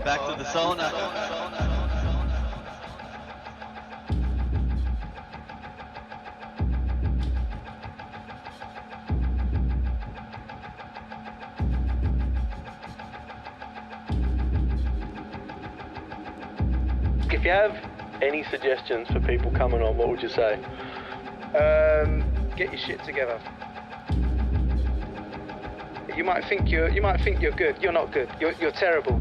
back to the sauna. If you have any suggestions for people coming on, what would you say? Get your shit together. You might think you're good. You're not good. You're terrible.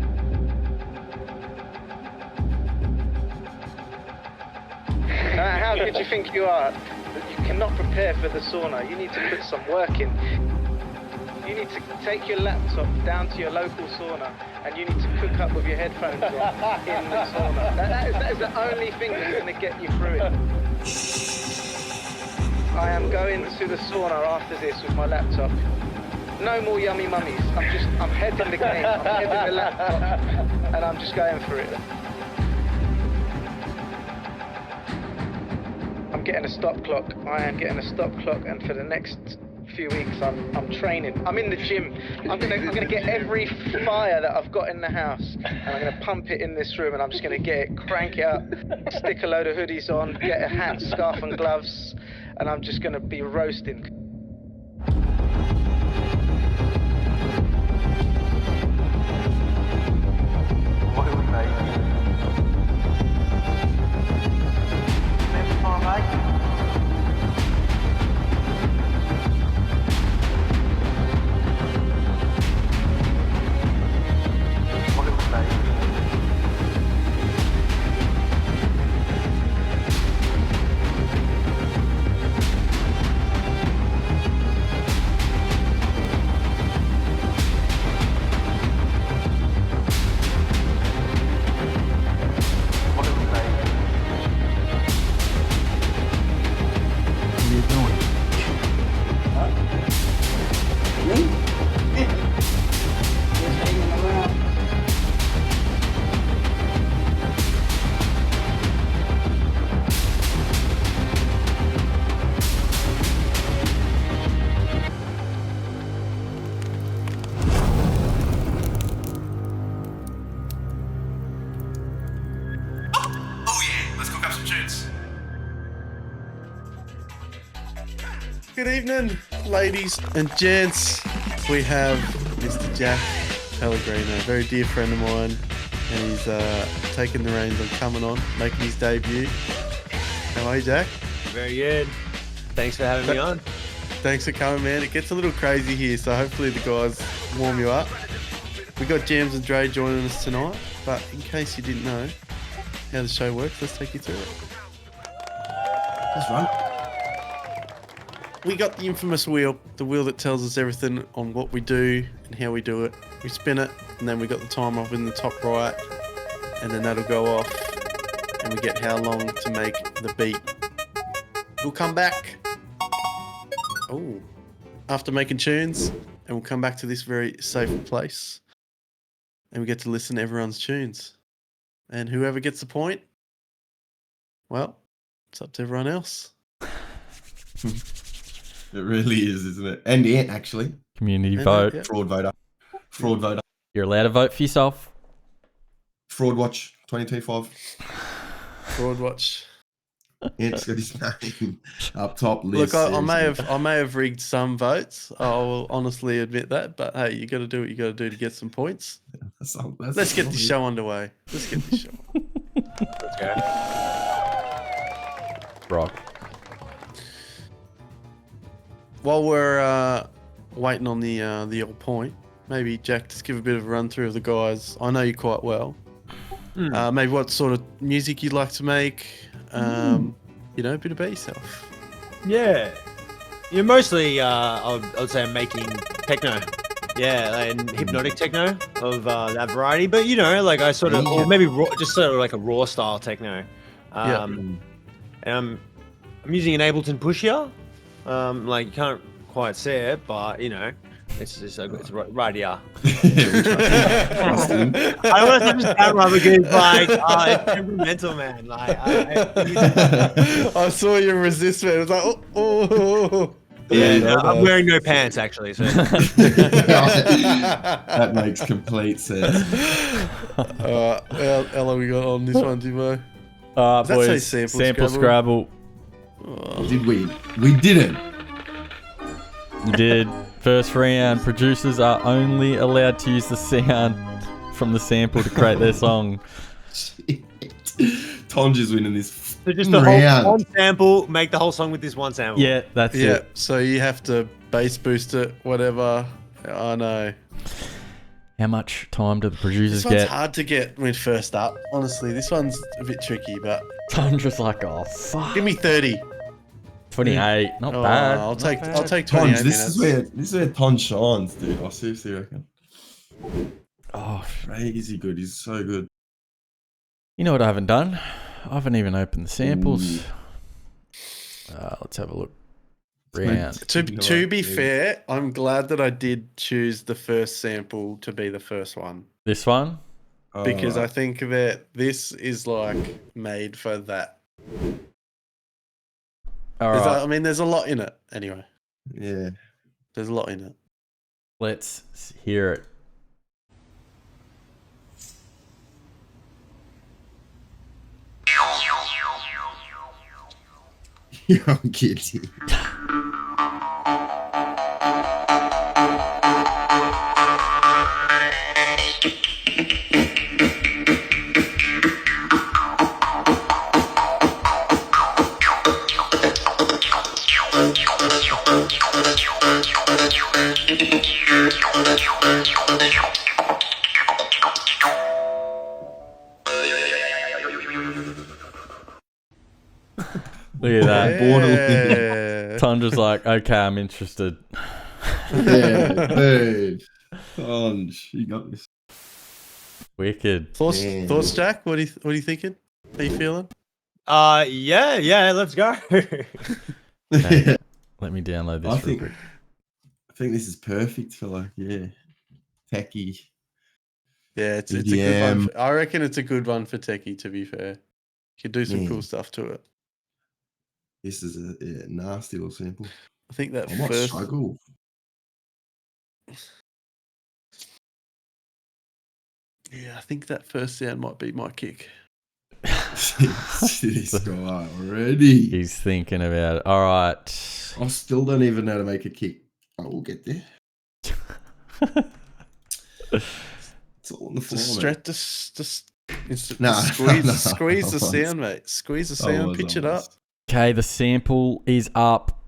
How good you think you are? You cannot prepare for the sauna. You need to put some work in. You need to take your laptop down to your local sauna and you need to cook up with your headphones on in the sauna. That is the only thing that's going to get you through it. I am going to the sauna after this with my laptop. No more yummy mummies. I'm heading the game. I'm heading the laptop and I'm just going for it. I'm getting a stop clock. I am getting a stop clock, and for the next few weeks I'm training. I'm in the gym. I'm gonna get every fire that I've got in the house and I'm gonna pump it in this room, and I'm just gonna get it, crank it up, stick a load of hoodies on, get a hat, scarf and gloves, and I'm just gonna be roasting. What are we making? Next time, mate. Good evening, ladies and gents. We have Mr. Jack Pellegrino, a very dear friend of mine, and he's taking the reins on coming on, making his debut. How are you, Jack? Very good. Thanks for having me on. Thanks for coming, man. It gets a little crazy here, so hopefully the guys warm you up. We got Jams and Dre joining us tonight, but in case you didn't know how the show works, let's take you through it. That's right. We got the infamous wheel, the wheel that tells us everything on what we do and how we do it. We spin it, and then we got the timer up in the top right, and then that'll go off, and we get how long to make the beat. We'll come back. Oh, after making tunes, and we'll come back to this very safe place, and we get to listen to everyone's tunes. And whoever gets the point, well, it's up to everyone else. It really is, isn't it? And Ant, actually. Community vote. Yeah. Fraud voter. Fraud voter. You're allowed to vote for yourself. Fraud Watch 2025. Fraud Watch. Ant's got his name up top Look, list. I may have rigged some votes. I will honestly admit that. But hey, you got to do what you got to do to get some points. Let's get the show underway. Let's get the show. Let's go. Rock. While we're waiting on the old point, maybe Jack, just give a bit of a run through of the guys. I know you quite well. Maybe what sort of music you'd like to make. You know, a bit about yourself. Yeah. You're mostly, I would say I'm making techno. Yeah, and hypnotic techno of that variety. But, you know, like I sort of, or maybe raw, just sort of like a raw style techno. And I'm using an Ableton push here. Like you can't quite see it, but, you know, it's just it's right here. I don't want to just sound rubber good, like it's temperamental, man. Like I saw your resist, man. It was like, oh. Yeah, no, I'm wearing no pants actually. So That makes complete sense. How long we got on this one, Timo? Does that boys, say sample Scrabble. Did we? We didn't. You did. First round. Producers are only allowed to use the sound from the sample to create their song. Tonja's winning this so just the round. whole one sample, make the whole song with this one sample. Yeah, that's it. So you have to bass boost it, whatever. I know. How much time do the producers This one's get? hard to get when first up. Honestly, this one's a bit tricky, but Tondra's like, oh fuck. give me 30. 28. Not bad. I'll take 28 Tonj, minutes. this is where Tonj shines, dude. I seriously reckon. Oh, Crazy good. He's so good. you know what I haven't done? I haven't even opened the samples. Let's have a look. Round. To be fair, I'm glad that I did choose the first sample to be the first one. This one? Because I think that this is like made for that. All right. I mean, there's a lot in it anyway. Yeah. There's a lot in it. Let's hear it. You're kidding. Look at that. Yeah. Tondra's like, okay, I'm interested. Yeah, dude. Tonj, you got this. Wicked. Thoughts, Jack? What are you thinking? How you feeling? Yeah, let's go. Okay, let me download this real quick. I think this is perfect for like, techie. Yeah, it's a good one. I reckon it's a good one for techie, to be fair. You could do some cool stuff to it. This is a nasty little sample. I think that I might first... struggle. Yeah, I think that first sound might be my kick. This guy already. He's thinking about it. All right. Yes. I still don't even know how to make a kick. I will get there. It's all on the floor, mate. Squeeze the sound, mate. Squeeze the sound. Pitch it up. Okay, the sample is up.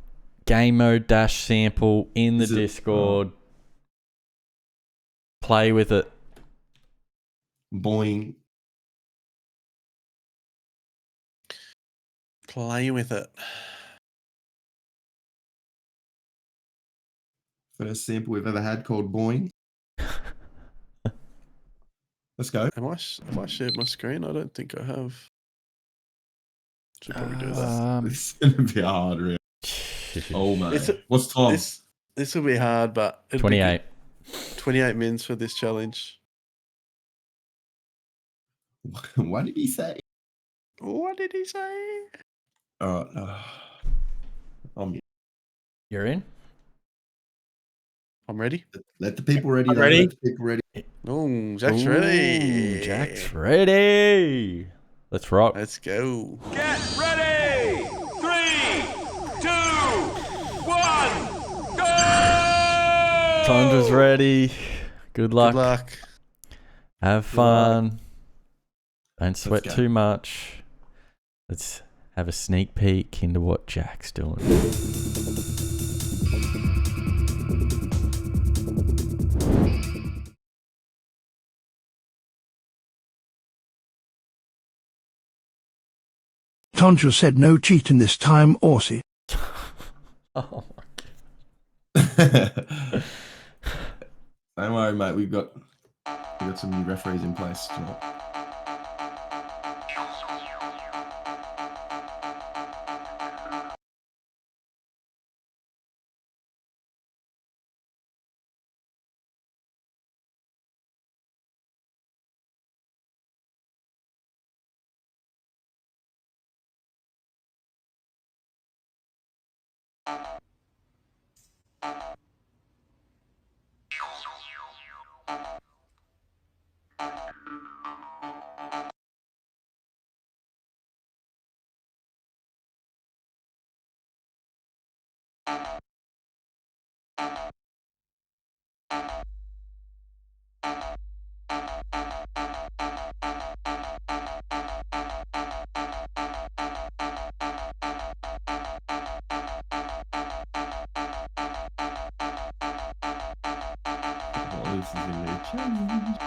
Game mode dash sample in the Discord. Play with it. Boing. Play with it. First sample we've ever had called Boing. Let's go. Have I shared my screen? I don't think I have. Should probably do that. It's gonna be hard, really. Oh mate. What's time? This will be hard, but 28. 28 minutes for this challenge. What did he say? What did he say? All right. You're in? I'm ready. Let the people ready. Ready? Let the people ready. Oh, Jack's ready. Jack's ready. Let's rock. Let's go. Get ready! 3, 2, 1, go! Tondra's ready. Good luck. Good luck. Have fun. Don't sweat too much. Let's have a sneak peek into what Jack's doing. Tonjra said no cheating this time, Aussie. Oh my Don't worry, mate. We've got some new referees in place tonight. Oh, this is gonna be a challenge.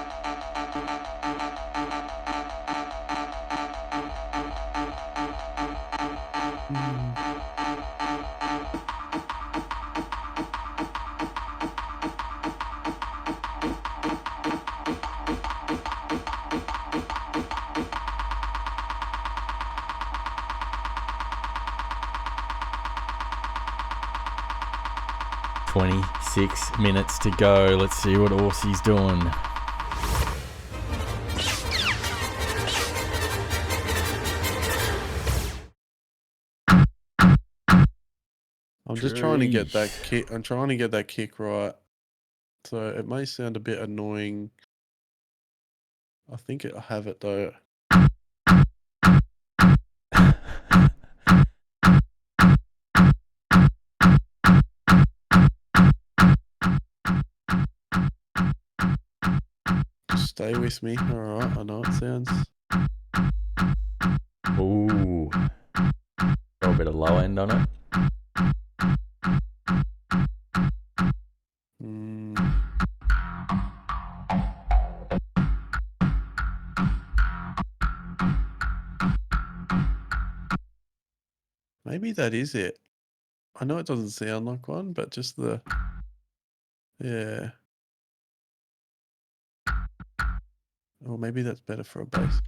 $26 minutes to go. Let's see what Aussie's doing. I'm just trying to get that kick. I'm trying to get that kick right. So it may sound a bit annoying. I think I have it though. Stay with me. Alright, I know it sounds. Ooh. Got a bit of low end on it. Maybe that is it. I know it doesn't sound like one, but just the. Yeah. Or maybe that's better for a bass.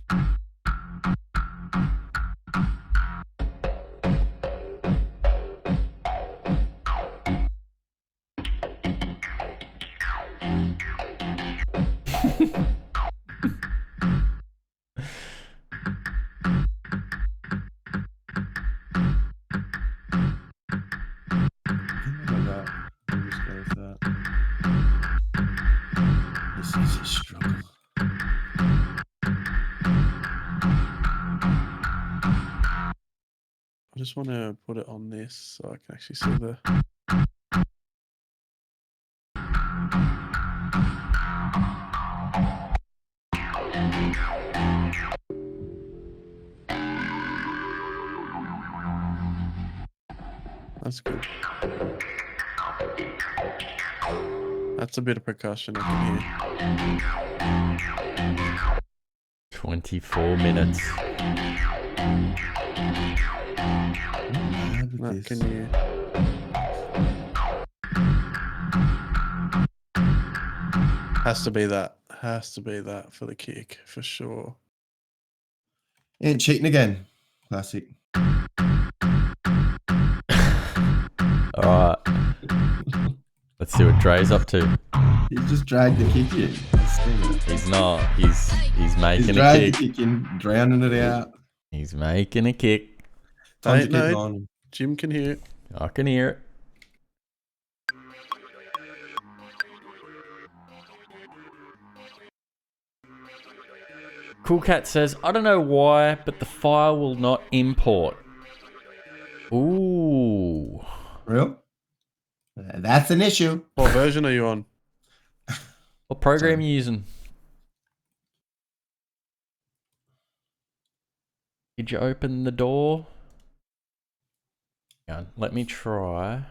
This is a struggle. I just want to put it on this so I can actually see the. That's good. That's a bit of percussion I can hear. 24 minutes. That can you? Has to be that. Has to be that for the kick for sure. And cheating again. Classic. All right. Let's see what Dre's up to. He's just dragged the kick in. He's not. He's making He's a dragged kick. the kick in, drowning it out. He's making a kick. Tonja, No, keep on. Jim can hear it. I can hear it. Cool Cat says, I don't know why, but the file will not import. Ooh. Real? That's an issue. What version are you on? What program are you using? Did you open the door? Hang on, let me try.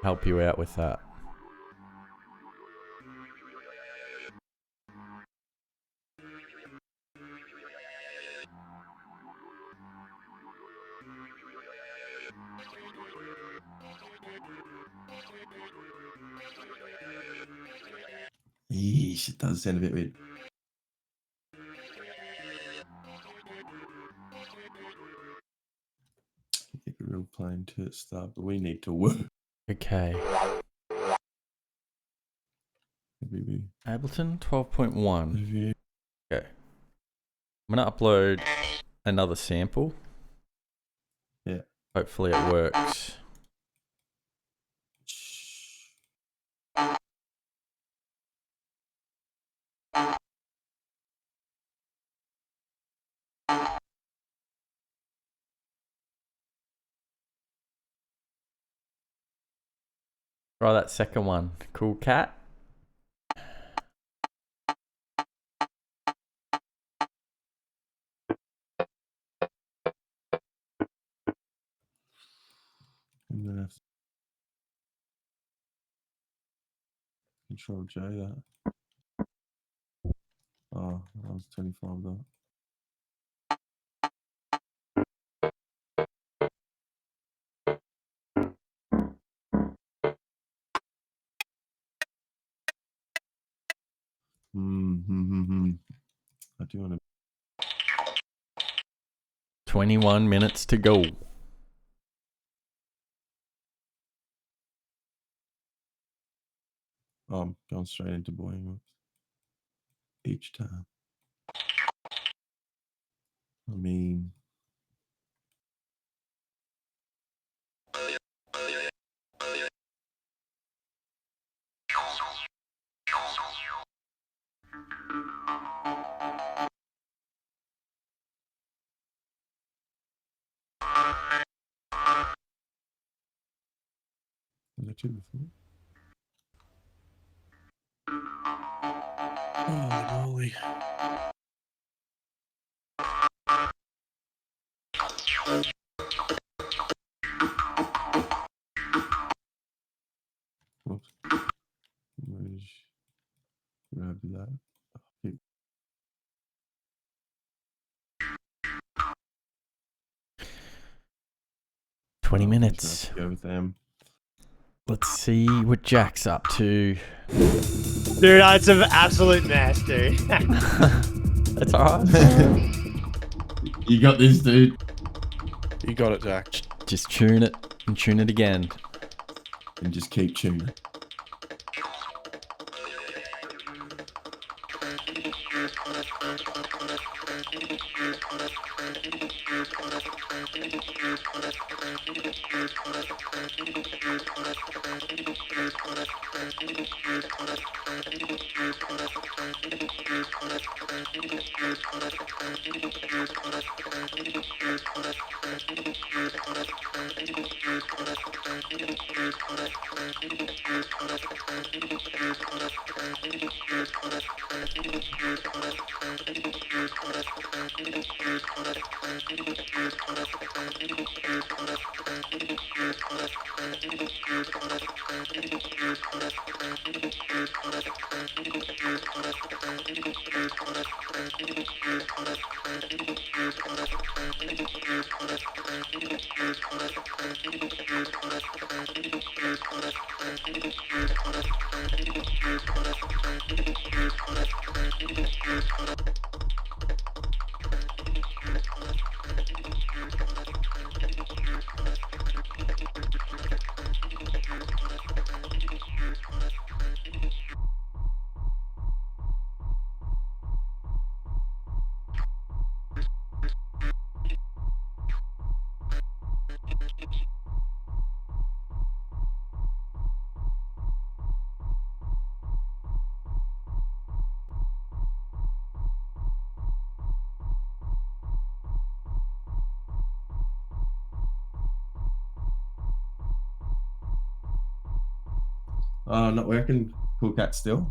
Help you out with that. Yeesh, it does sound a bit weird. Keep it real plain to start, but we need to work. Okay. Ableton 12.1. Okay. I'm gonna upload another sample. Yeah. Hopefully it works. Try that second one. Cool Cat. I'm gonna have to Control J that. Oh, that was 25 though. I do want to. 21 minutes to go. Oh, I'm going straight into boying each time. I mean, was that two before? Holy moly. Whoops. Grab that. Okay. 20 minutes. Go with them. Let's see what Jack's up to. Dude, it's an absolute mess, dude. That's alright. You got this, dude. You got it, Jack. Just tune it and tune it again. And just keep tuning. Not working. Cool cat still.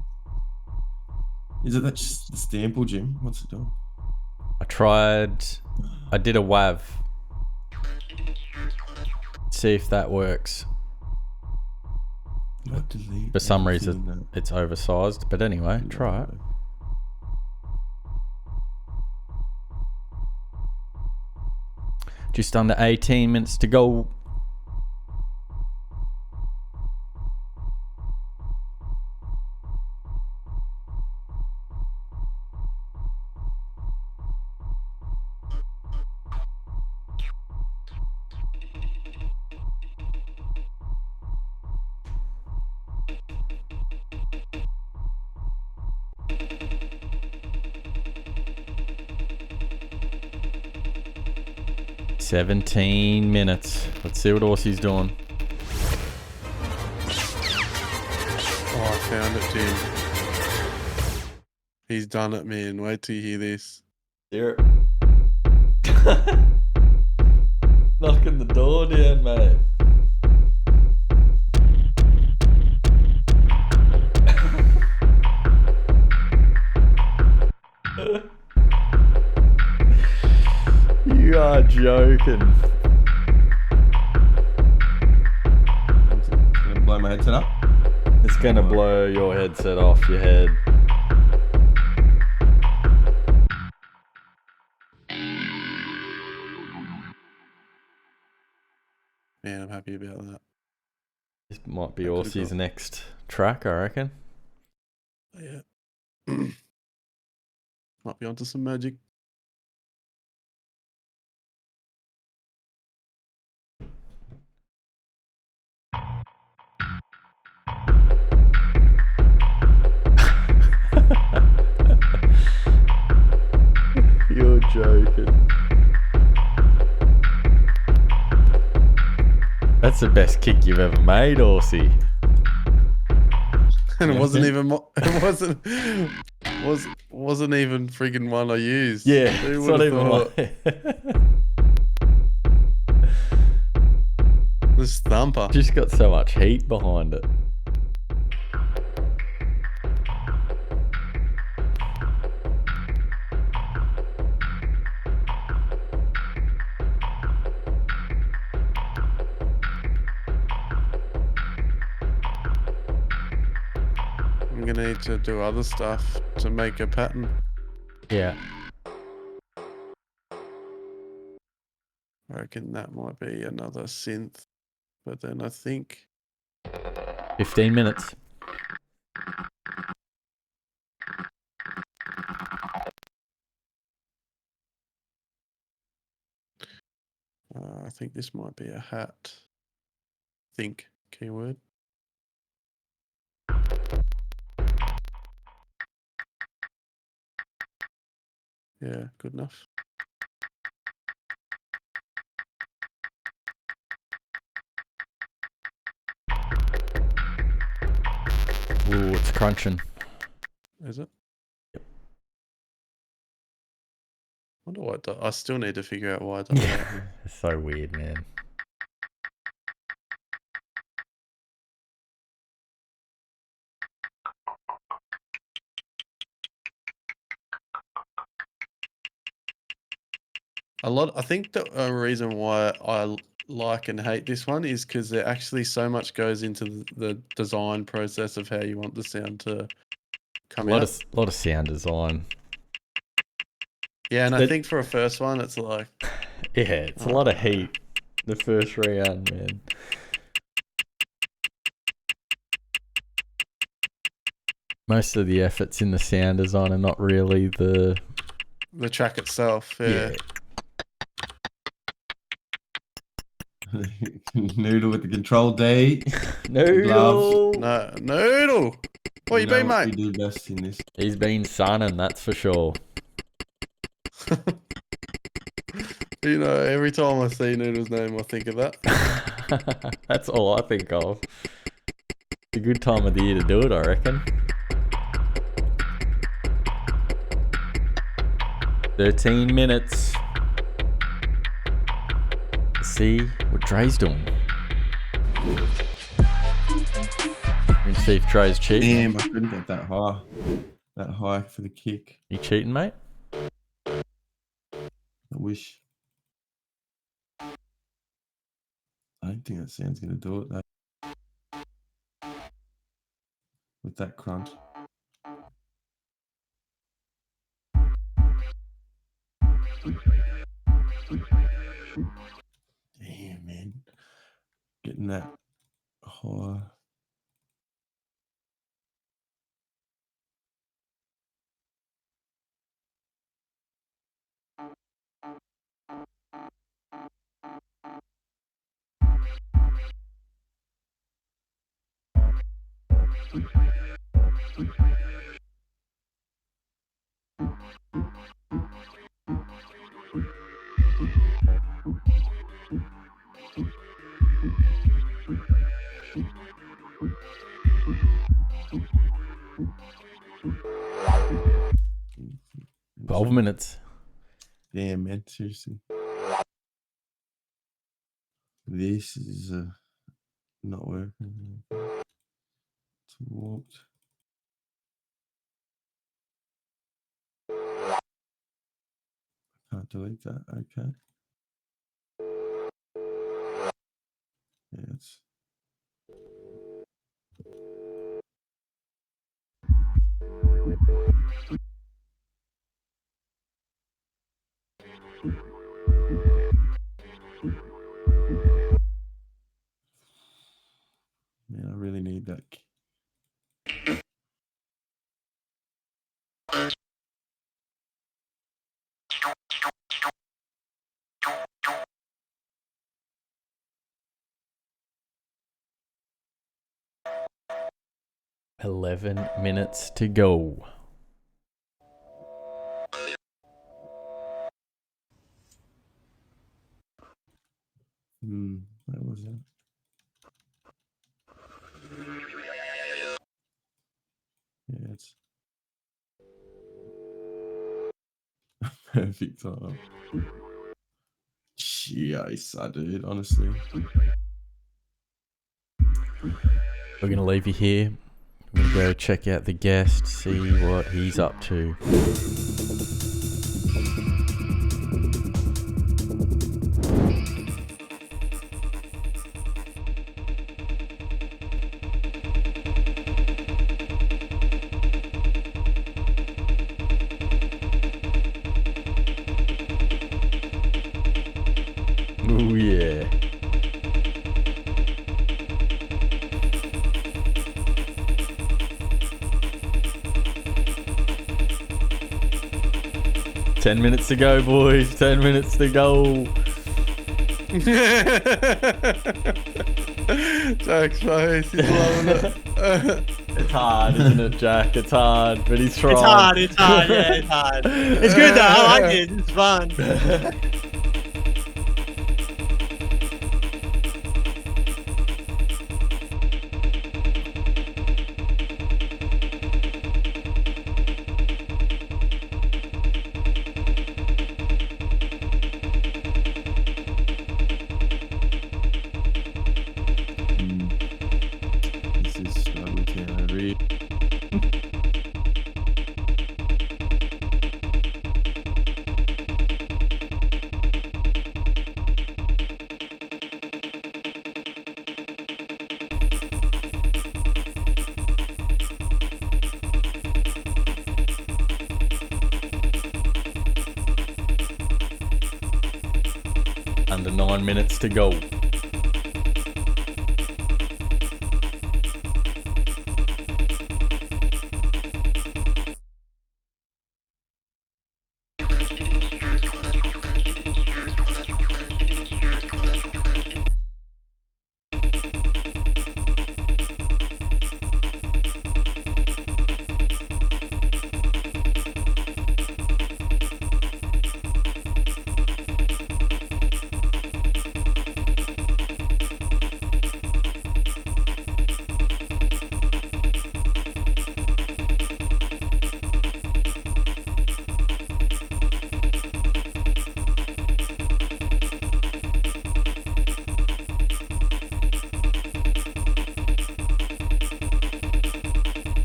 Is it that just the Stample gym? What's it doing? I did a WAV. See if that works. For some reason, it's oversized. But anyway, try it. Just under 18 minutes to go. "17 minutes. Let's see what Aussie's doing. Oh, I found it, Jim. He's done it, man. Wait till you hear this. Hear it. Knocking the door down, mate. You are joking. It's gonna blow my headset up. It's gonna blow your headset off your head. Man, I'm happy about that. This might be That could've Aussie's got- next track, I reckon. Yeah. Might be onto some magic. You're joking. That's the best kick you've ever made, Aussie. And it wasn't even wasn't even friggin' one I used. Yeah, Who it's not would've even thought? This thumper. Just got so much heat behind it. I'm gonna need to do other stuff to make a pattern. Yeah. I reckon that might be another synth. But then I think 15 minutes. I think this might be a hat. Think keyword. Yeah, good enough. Ooh, it's crunching. Is it? Wonder why it does. I still need to figure out why it does that. It's so weird, man. I think the reason why I like and hate this one is because there actually so much goes into the design process of how you want the sound to come out. A lot of sound design. Yeah, and I think for a first one, it's like... Yeah, it's a lot of heat. The first round, man. Most of the effort's in the sound design and not really the track itself, yeah. Noodle with the control D. Noodle. No, Noodle. What you been, mate? You do best in this. He's been sunning, that's for sure. You know, every time I see Noodle's name, I think of that. That's all I think of. It's a good time of the year to do it, I reckon. 13 minutes. Let's see what Dre's doing. Let's see if Dre's cheating. Damn, I couldn't get that high. That high for the kick. You cheating, mate? I wish. I don't think that sound's going to do it, though. With that crunch. Damn, man. Getting that high. Twelve minutes. Damn, man, seriously. This is not working. It's warped. Can't delete that. Okay. Yeah, it's. Man, I really need that. $11 minutes to go. Where was that? Yeah, it's perfect time. Jeez, dude, honestly. We're going to leave you here. We're going to go check out the guest, see what he's up to. Oh yeah. Ten minutes to go, boys. 10 minutes to go. Jack's face, he's loving it. It's hard, isn't it, Jack? It's hard, but he's trying. It's hard, yeah, it's hard. It's good though, I like it, it's fun. This is struggle to read. Under 9 minutes to go.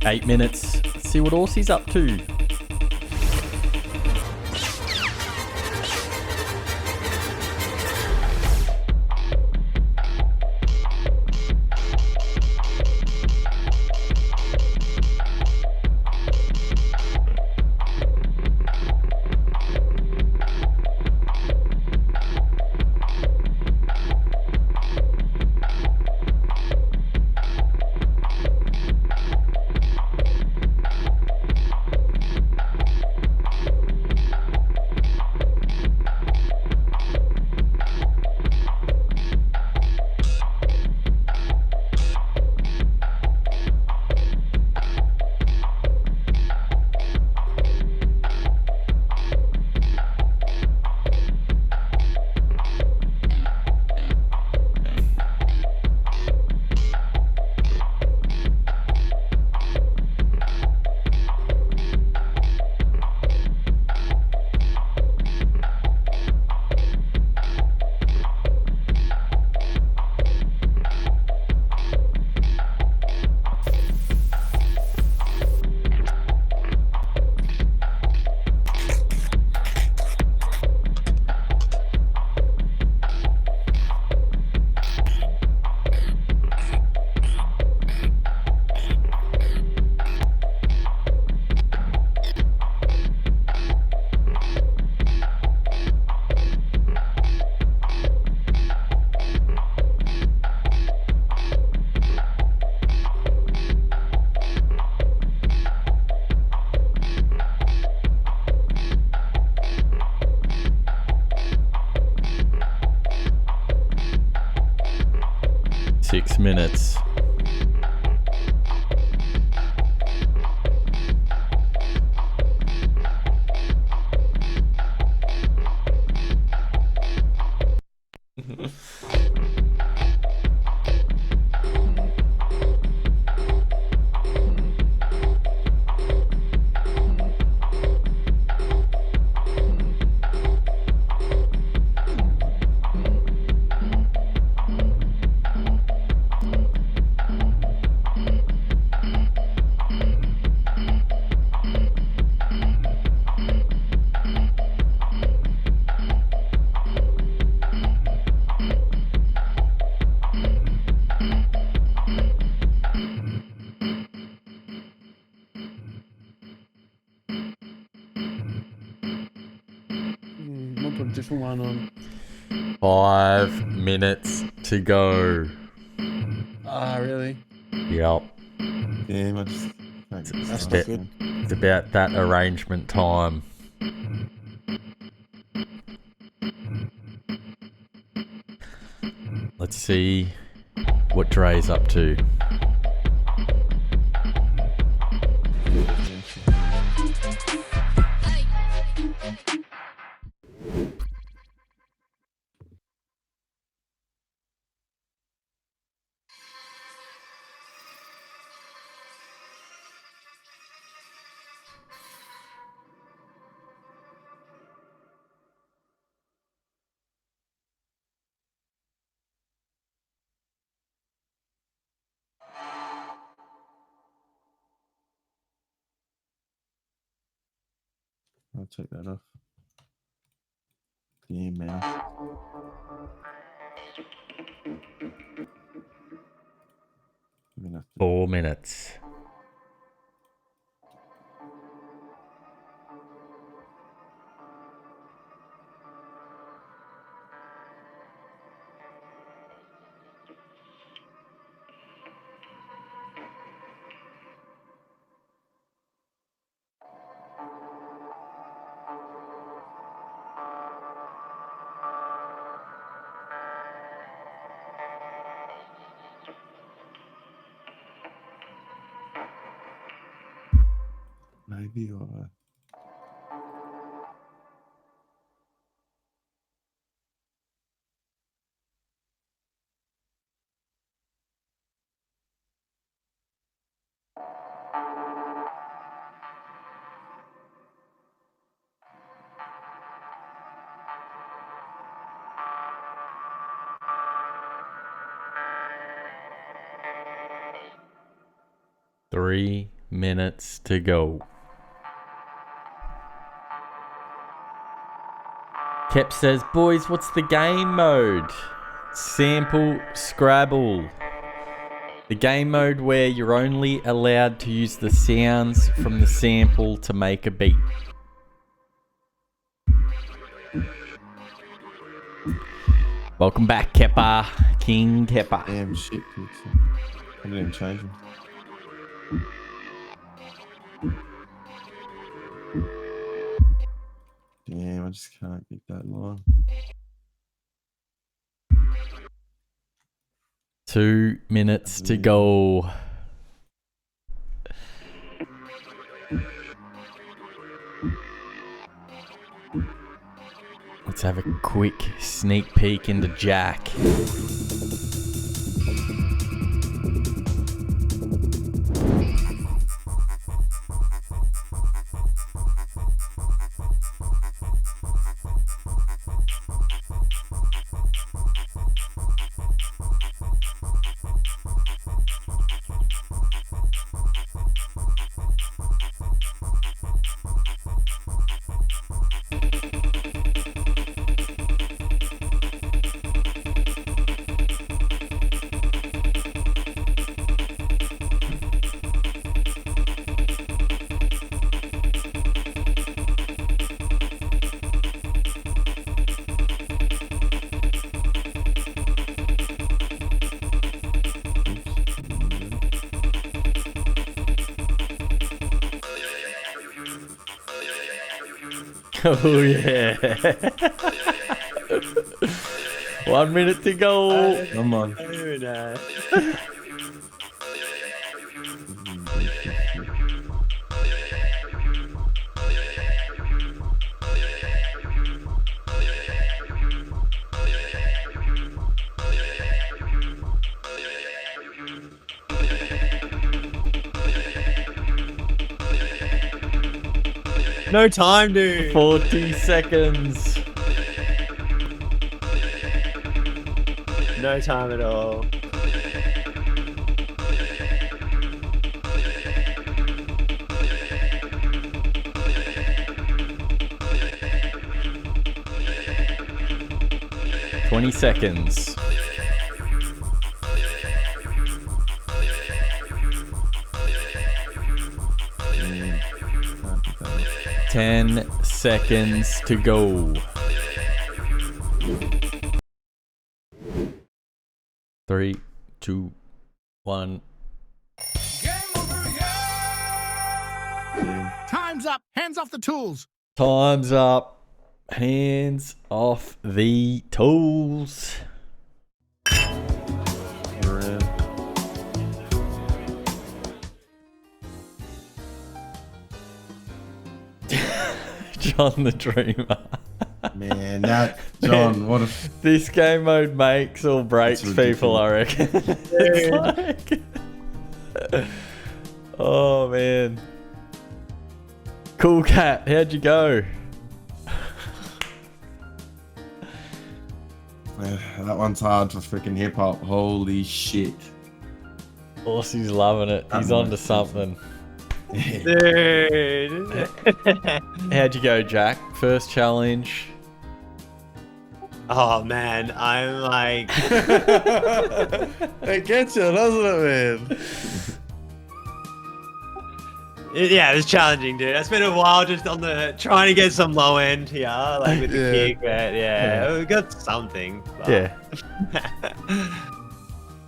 Eight minutes. Let's see what Aussie's up to. Minutes. Put a different one on. 5 minutes to go. Ah, really? Yep. Damn, I just That's that's not good. It's about that arrangement time. Let's see what Dre's up to. I'll take that off. Damn mouse. I'm gonna have to- 4 minutes. Maybe I. Three minutes to go. Kep says, boys, what's the game mode? Sample Scrabble. The game mode where you're only allowed to use the sounds from the sample to make a beat. Welcome back, Keppa. King Keppa. Damn shit, dude. I didn't even change them. Damn, I just can't get that long. 2 minutes to go. Let's have a quick sneak peek into Jack. Oh yeah. 1 minute to go. Come on. Very nice. No time, dude. 40 seconds. No time at all. Twenty seconds. 10 seconds to go. 3, 2, 1. Time's up. Hands off the tools. Time's up. Hands off the tools. John the Dreamer. Man, that John, what a This game mode makes or breaks people, I reckon. It's like... Oh man. Cool Cat, how'd you go? that one's hard for freaking hip hop. Holy shit. Aussie's loving it. He's on to something. Dude. How'd you go, Jack? First challenge. Oh man, I'm like, It gets you, doesn't it, man? yeah, it was challenging, dude. I spent a while just on the trying to get some low end here, like with the Yeah. kick, but yeah, we got something. But... Yeah.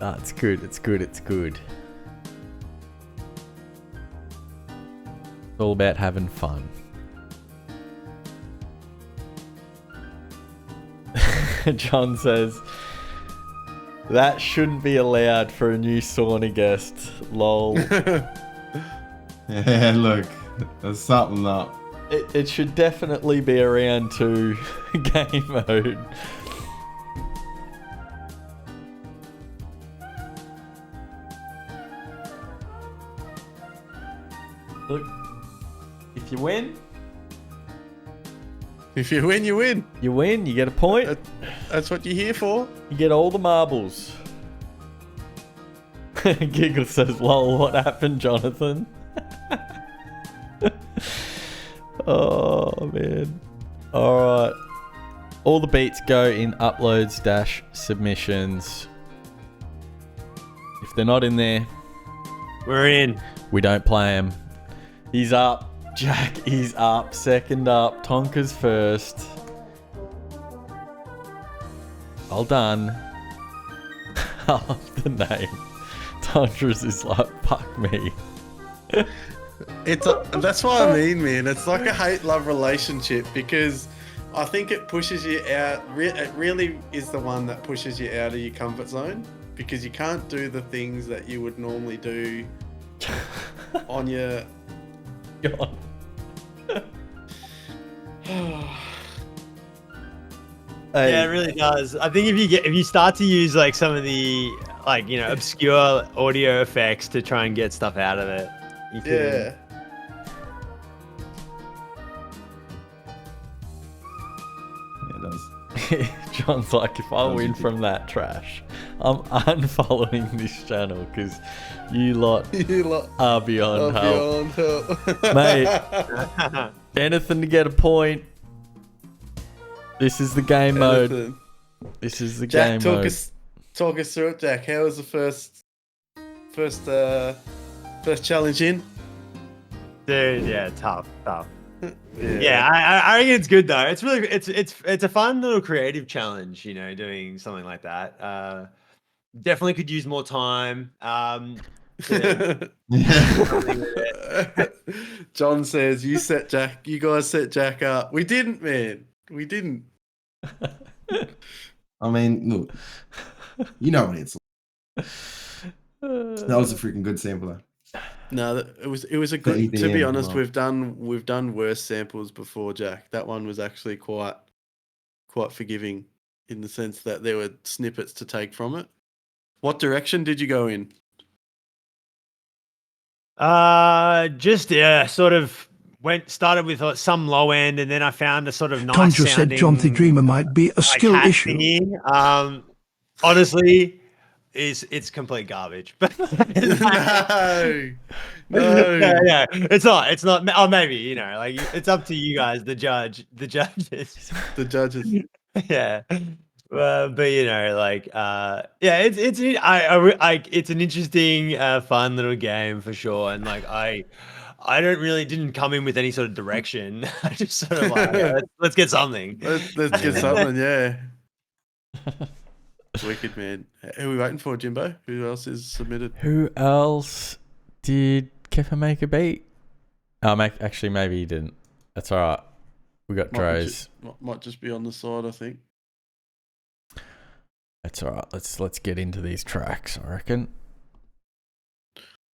Oh, it's good. It's good. It's good. It's all about having fun. John says, that shouldn't be allowed for a new sauna guest. Lol. Yeah, look, there's something up. It should definitely be a round 2 game mode. Look, if you win, If you win, you win. you win. You get a point. That's what you're here for. You get all the marbles. Giggle says, lol, what happened, Jonathan? Oh, man. Alright. All the beats go in uploads-submissions. If they're not in there, We're in. we don't play them. He's up. Jack is up. Second up. Tonka's first. Well done. I love the name. Tondra's is like, fuck me. That's what I mean, man. It's like a hate-love relationship because I think it pushes you out. It really is the one that pushes you out of your comfort zone because you can't do the things that you would normally do on your. God. Yeah, it really does. I think if you start to use like some of the like obscure audio effects to try and get stuff out of it, you can. Yeah. Yeah, it does. John's like, if I win from that trash, I'm unfollowing this channel because you lot are beyond help. Mate, anything to get a point. This is the game mode. This is the game mode. Talk us through it, Jack. How was the first challenge in? Dude, yeah, tough. Yeah, I reckon it's good though. It's really it's a fun little creative challenge, doing something like that. Definitely could use more time. John says you guys set Jack up. We didn't, man. We didn't. I mean, look, you know what it's like. That was a freaking good sampler. No, it was a good. To be EDM, honest, well. we've done worse samples before, Jack. That one was actually quite forgiving in the sense that there were snippets to take from it. What direction did you go in? Sort of started with some low end, and then I found a sort of nice Tonja said sounding, Jon the Dreamer might be a skill cat issue. singing. Honestly, it's complete garbage. But No. yeah, it's not. Oh, maybe like it's up to you guys, the judges. The judges. Yeah. But it's an interesting, fun little game for sure, and like I didn't come in with any sort of direction. I just sort of like let's get something. Let's get something, yeah. Wicked, man. Who are we waiting for, Jimbo? Who else is submitted? Who else did Keffa make a beat? Oh, actually, maybe he didn't. That's all right. We got Droz. Might just be on the side, I think. That's all right. Let's get into these tracks, I reckon.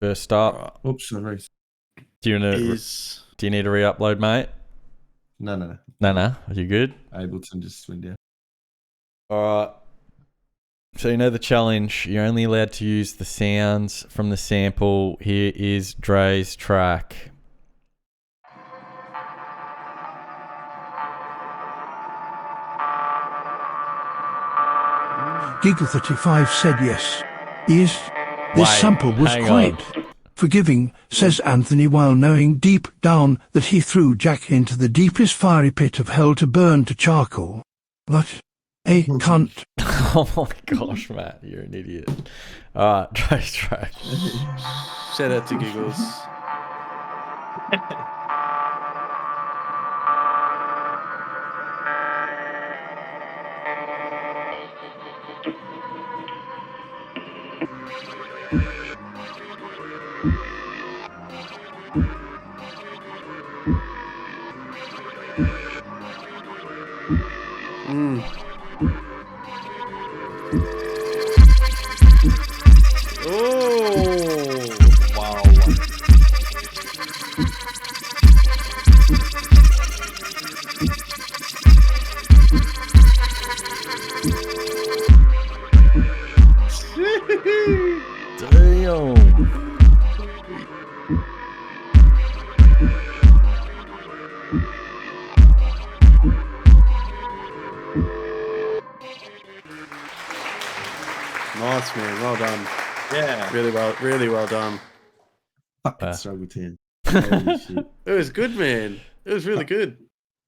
First up. Oops, sorry. Do you need to re-upload, mate? No. No. Are you good? Ableton just went down. All right. So you know the challenge. You're only allowed to use the sounds from the sample. Here is Dre's track. Giggle35 said yes. This sample was hang quite. forgiving, says Anthony, while knowing deep down that he threw Jack into the deepest fiery pit of hell to burn to charcoal. What a cunt. Oh my gosh, Matt, you're an idiot. Alright, trace track. Shout out to Giggles. Oh, wow. Damn. Nice, man. Well done. Yeah. Really well done. Fucking struggle 10. Holy shit. It was good, man. It was really good.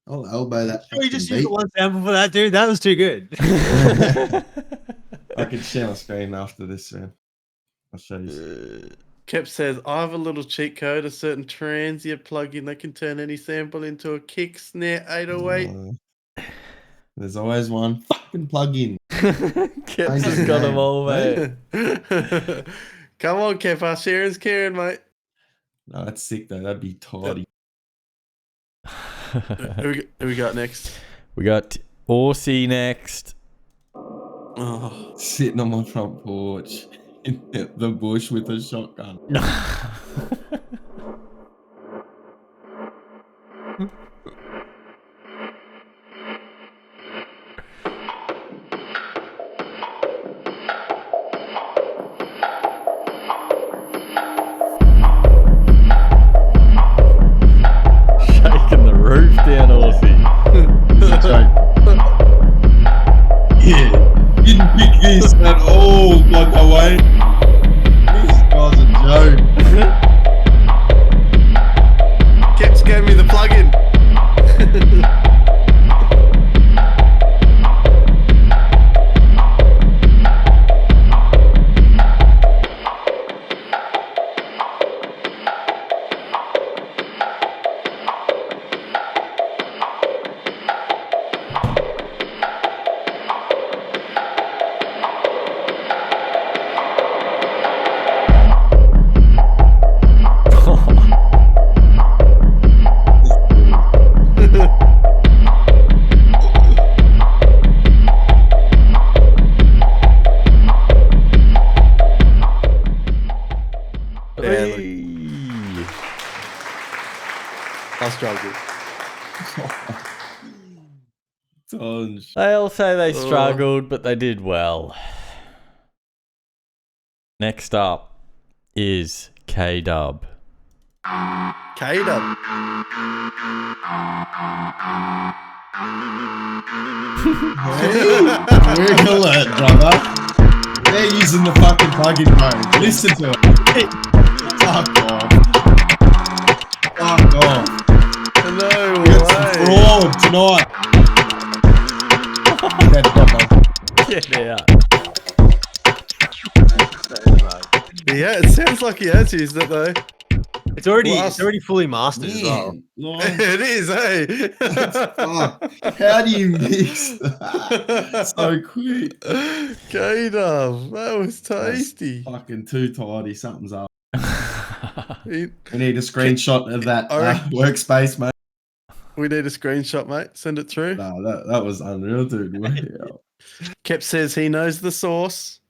I'll elbow that. Oh, you just fucking used beat. one sample for that, dude? That was too good. I can share my screen after this, man. I'll show you. Kep says, I have a little cheat code, a certain transient plugin that can turn any sample into a kick, snare, 808. There's always one fucking plug-in. Kep's just got them all, mate. Come on, Kepa. Sharon's caring, mate. No, that's sick, though. That'd be tidy. Who we got next? We got Aussie next. Oh. Sitting on my front porch in the bush with a shotgun. Shaking the roof down, Aussie. Yeah, didn't pick this at all, by the way. This guy's a joke. Keps gave me the plug-in. I struggled. Tonj. They all say they struggled, but they did well. Next up is KAYDUB. KAYDUB. We're alert, brother. They're using the fucking plug-in mode. Listen to it. Fuck off. Fuck off. No We got some fraud tonight. Get out. Yeah, it sounds like he has used it though. It's already fully mastered as well. It is, hey. Fuck. How do you mix that so quick? KAYDUB, that was tasty. That's fucking too tidy. Something's up. We We need a screenshot of that workspace, mate. need a screenshot, mate. Send it through. No, that was unreal, dude. Wow. Kep says he knows the source.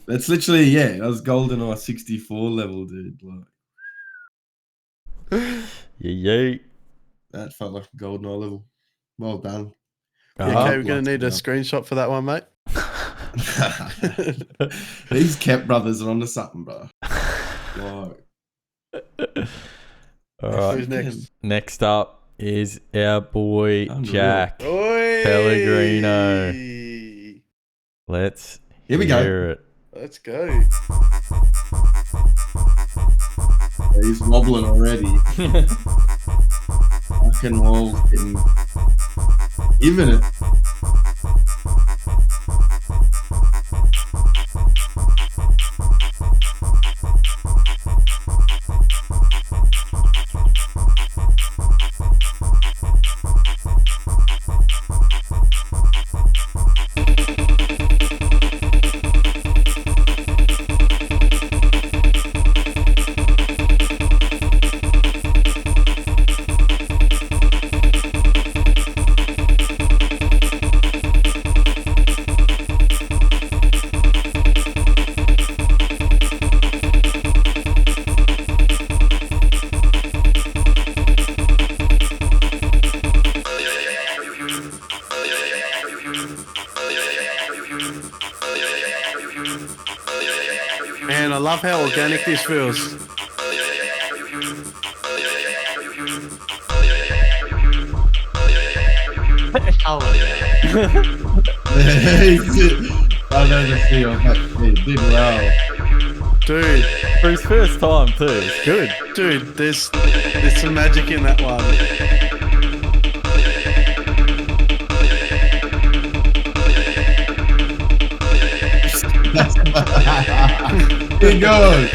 That's literally, yeah, that was GoldenEye 64 level, dude. Like, Yeah. that felt like a GoldenEye level. Well done. Okay, we're going to need a screenshot for that one, mate. These Kep brothers are onto something, bro. Like, All right. Who's next? Next up is our boy Unreal. Jack Oi! Pellegrino. Let's Here we go. hear it. Let's go. He's wobbling already. Fucking wall's getting even it. Man, I love how organic this feels. I know the feel, but it did well. Dude, For his first time too, it's good. dude, there's some magic in that one. Here it goes.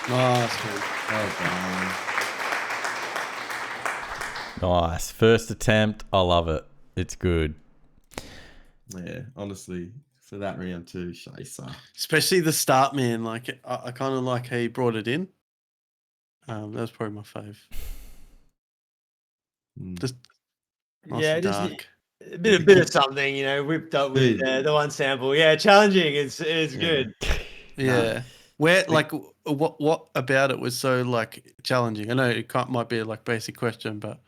Nice, man. Nice. First attempt. I love it. It's good. Yeah, honestly, for that round too, Shaisa. Especially the start, man. Like, I kind of like how he brought it in. That was probably my fave. Just nice Yeah, and just dark. a bit of something, you know, whipped up with the one sample. Yeah, challenging. It's good. Yeah. Where, like, what about it was so, like, challenging? I know it might be a, like, basic question, but...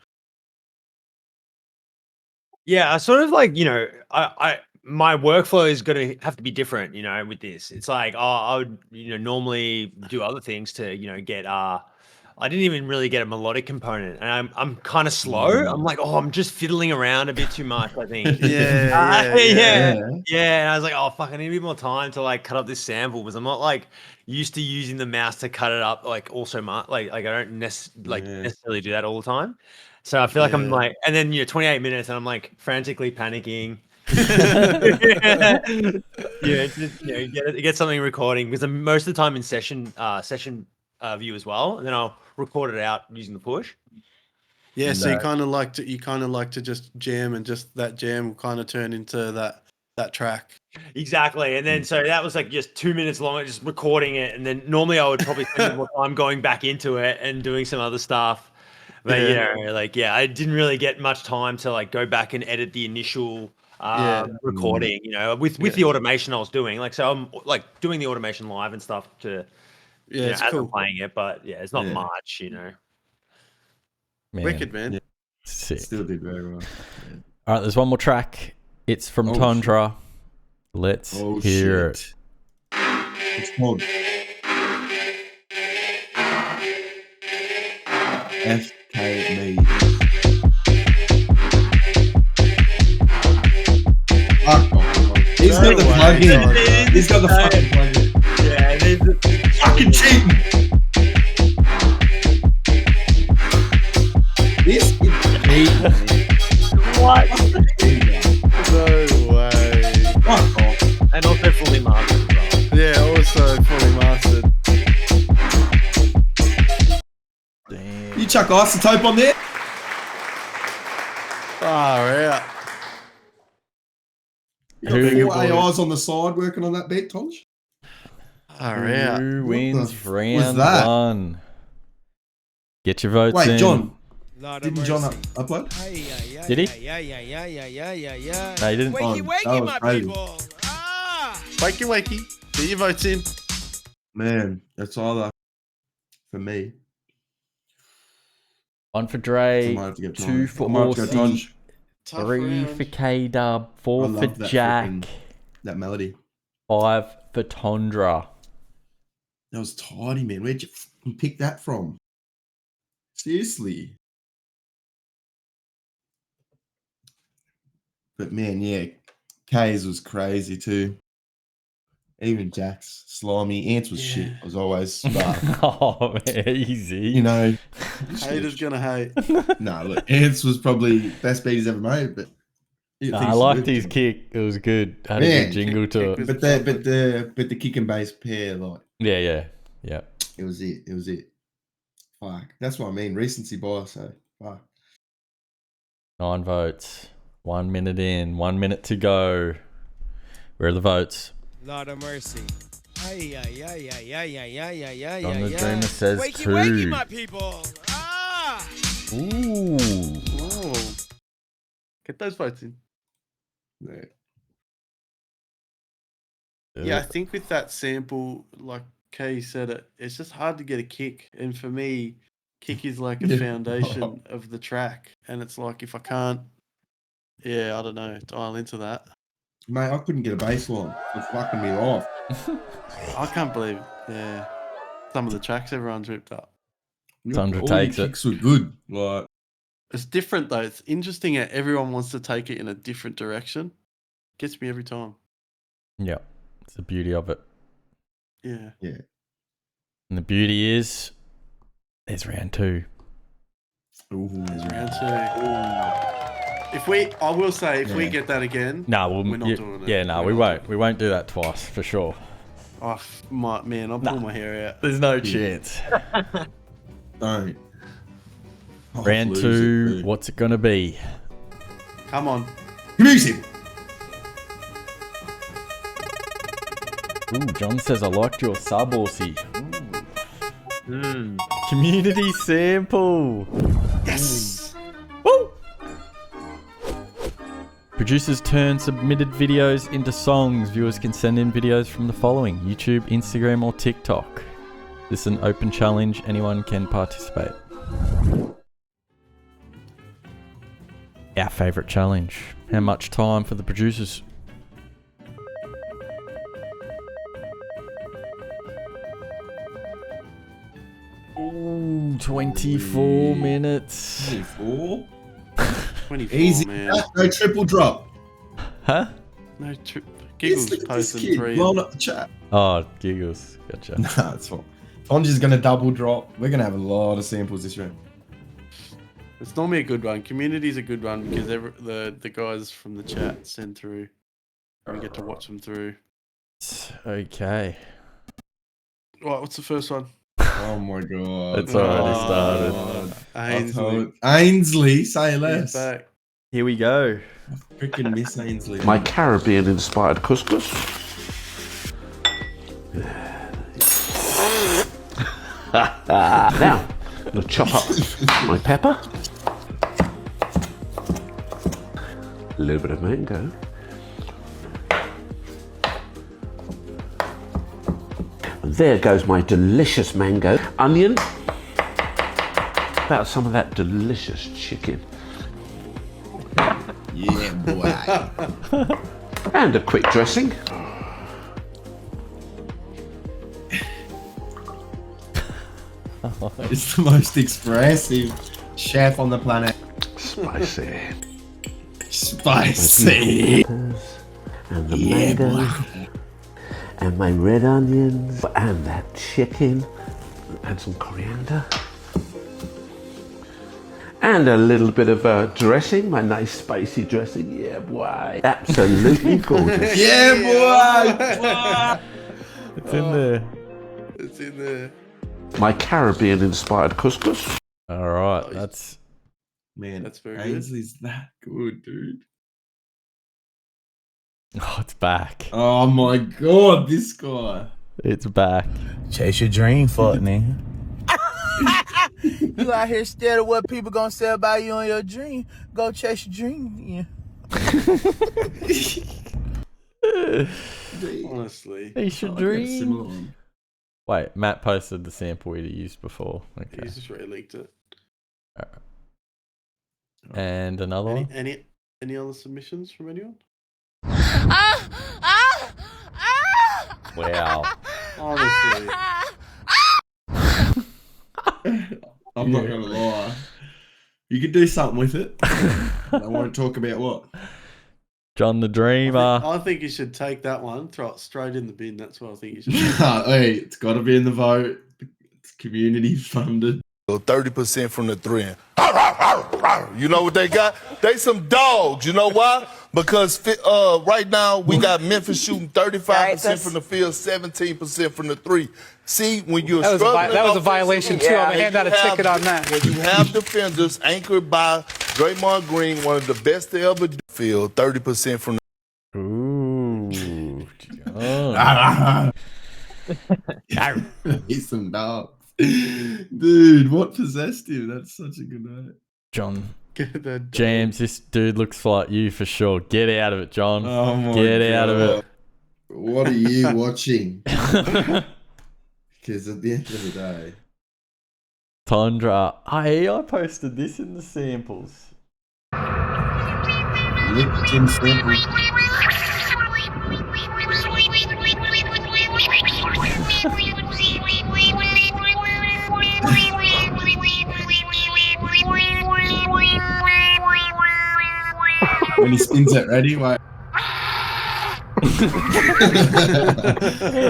Yeah, I sort of like, you know, I my workflow is going to have to be different, you know, with this. It's like, I would, you know, normally do other things to, you know, get I didn't even really get a melodic component, and I'm kind of slow. I'm like, oh, I'm just fiddling around a bit too much, I think. Yeah. And I was like, oh fuck, I need a bit more time to like cut up this sample because I'm not like used to using the mouse to cut it up like also much. Like I don't necessarily do that all the time. So I feel like I'm like, and then 28 minutes, and I'm like frantically panicking. Just get something recording because I'm most of the time in session view as well, and then I'll record it out using the push. Yeah, so you kind of like to just jam, and just that jam will kind of turn into that track. Exactly, and then so that was like just 2 minutes long, just recording it, and then normally I would probably spend more time going back into it and doing some other stuff. But I didn't really get much time to like go back and edit the initial recording. You know, with the automation I was doing, like so I'm like doing the automation live and stuff to it's as cool. I'm playing it, but it's not much, you know. Man. Wicked, man. Sick. Still did very well. All right, there's one more track. It's from TONJRA. Let's hear it. It's called FK Me. He's got the plug-in. He's got the fucking plug-in. Yeah, there's Fucking cheating. This is cheating. what? No way. Fuck off. And also fully mastered as well. Yeah, also fully mastered. Damn. You chuck isotope on there? Far out. You got Who- 4 AIs on the side working on that beat, Tonj? Far out. Who What wins the f- was round that? 1? Get your votes in. Wait, John. Didn't John upload? Did he? No, he didn't. Oh, that was crazy. Wakey, wakey. Get your votes in. Man, that's either for me. 1 for I Dre, might have to get 2 Tonj. for I might have to go Orsi, Tonj. 3 for KAYDUB, 4 I for love that Jack, freaking- that melody. 5 for TONJRA. That was tiny, man. Where'd you fucking pick that from? Seriously. But man, yeah, K's was crazy too. Even Jack's slimy. Ants was shit as always. But, Oh, easy. you know, Haters gonna hate. no, look, Ants was probably best beat he's ever made. But I liked his kick. It was good. Had a Man, good jingle to it. But the kick and bass pair, like Yeah. it was it. It was it. Fuck. That's what I mean. Recency bias. So fuck. 9 votes. 1 minute in. 1 minute to go. Where are the votes? Lord of mercy. John the Dreamer says 2. my people. Ooh. Oh. Get those votes in. Yeah, I think with that sample, like Kay said it, it's just hard to get a kick. And for me, kick is like a Yeah. foundation of the track. And it's like if I can't, I don't know, dial into that. Mate, I couldn't get a bass line. It's fucking me off. I can't believe, some of the tracks everyone's ripped up. TONJRA All takes your it. kicks were good. Like, It's different though. It's interesting how everyone wants to take it in a different direction. Gets me every time. Yeah. It's the beauty of it. Yeah. And the beauty is there's round 2. There's round 2. I will say, if we get that again, No, we're not doing it. Yeah, no, we won't. We won't do that twice for sure. Oh, man, I'll pull my hair out. There's no chance. don't. Round 2, what's it gonna be? Come on. Music. Ooh, John says I liked your sub, Orsi. Community sample. Yes. Woo! Producers turn submitted videos into songs. Viewers can send in videos from the following: YouTube, Instagram, or TikTok. This is an open challenge. Anyone can participate. Our favourite challenge. How much time for the producers? Ooh, 24 minutes. 24. 24, Easy. man. No triple drop. Huh? No Giggles Look at this posting kid 3. blowing up the chat. Oh, giggles. Gotcha. Nah, it's fine. Tonja's gonna double drop. We're gonna have a lot of samples this round. It's normally a good one. Community's a good one because the guys from the chat send through. And we get to watch them through. Okay. Right, what's the first one? Oh my god. It's already started. Ainsley. Ainsley, say He's less. back. Here we go. Freaking miss Ainsley. My Caribbean inspired couscous. Now, I'm going to chop up my pepper. A little bit of mango. And there goes my delicious mango. Onion. About some of that delicious chicken. Yeah, boy. And a quick dressing. It's the most expressive chef on the planet. Spicy. Spicy. And the mango. And my red onions. And that chicken. And some coriander. And a little bit of dressing, my nice spicy dressing. Yeah, boy. Absolutely gorgeous. Yeah, boy. It's in there. It's in there. My Caribbean inspired couscous. All right, that's Man, That's very good. Ainsley's that good, dude. Oh, it's back. Oh my god, this guy. It's back. Chase your dream, fuck nigga. You out here scared of what people gonna say about you on your dream. Go chase your dream. Yeah. Honestly. He should dream. Wait, Matt posted the sample we'd used before. Okay. He's just relinked it. And another one? Any other submissions from anyone? Wow. Honestly. I'm not gonna lie. You could do something with it. I won't talk about what. Jon the Dreamer. I think you should take that one, throw it straight in the bin. That's what I think you should do. Hey, it's got to be in the vote. It's community funded. 30% from the three. You know what they got? They some dogs. You know why? Because right now we got Memphis shooting 35% from the field, 17% from the three. See, when you're struggling, that was a violation too. I'm gonna hand out a ticket on that. When you have defenders anchored by Draymond Green, one of the best to ever do field, 30% from the He's some dogs. Dude, what possessed him? That's such a good night. Jon. James, this dude looks like you for sure. Get out of it, Jon. Oh my Get out of it. What are you watching? Because at the end of the day, TONJRA. Hey, I posted this in the samples. Lipton samples. When he spins it ready, wait.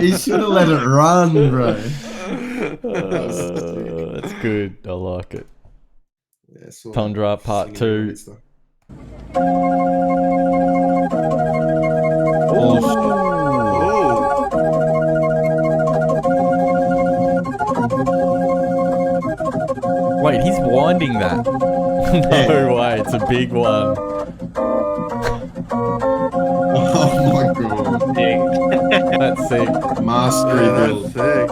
He should have let it run, bro. That's good. I like it. Yeah, TONJRA Part 2. Wait, he's winding that. No way, it's a big one. Oh my god. That's sick. Mastery build. Sick.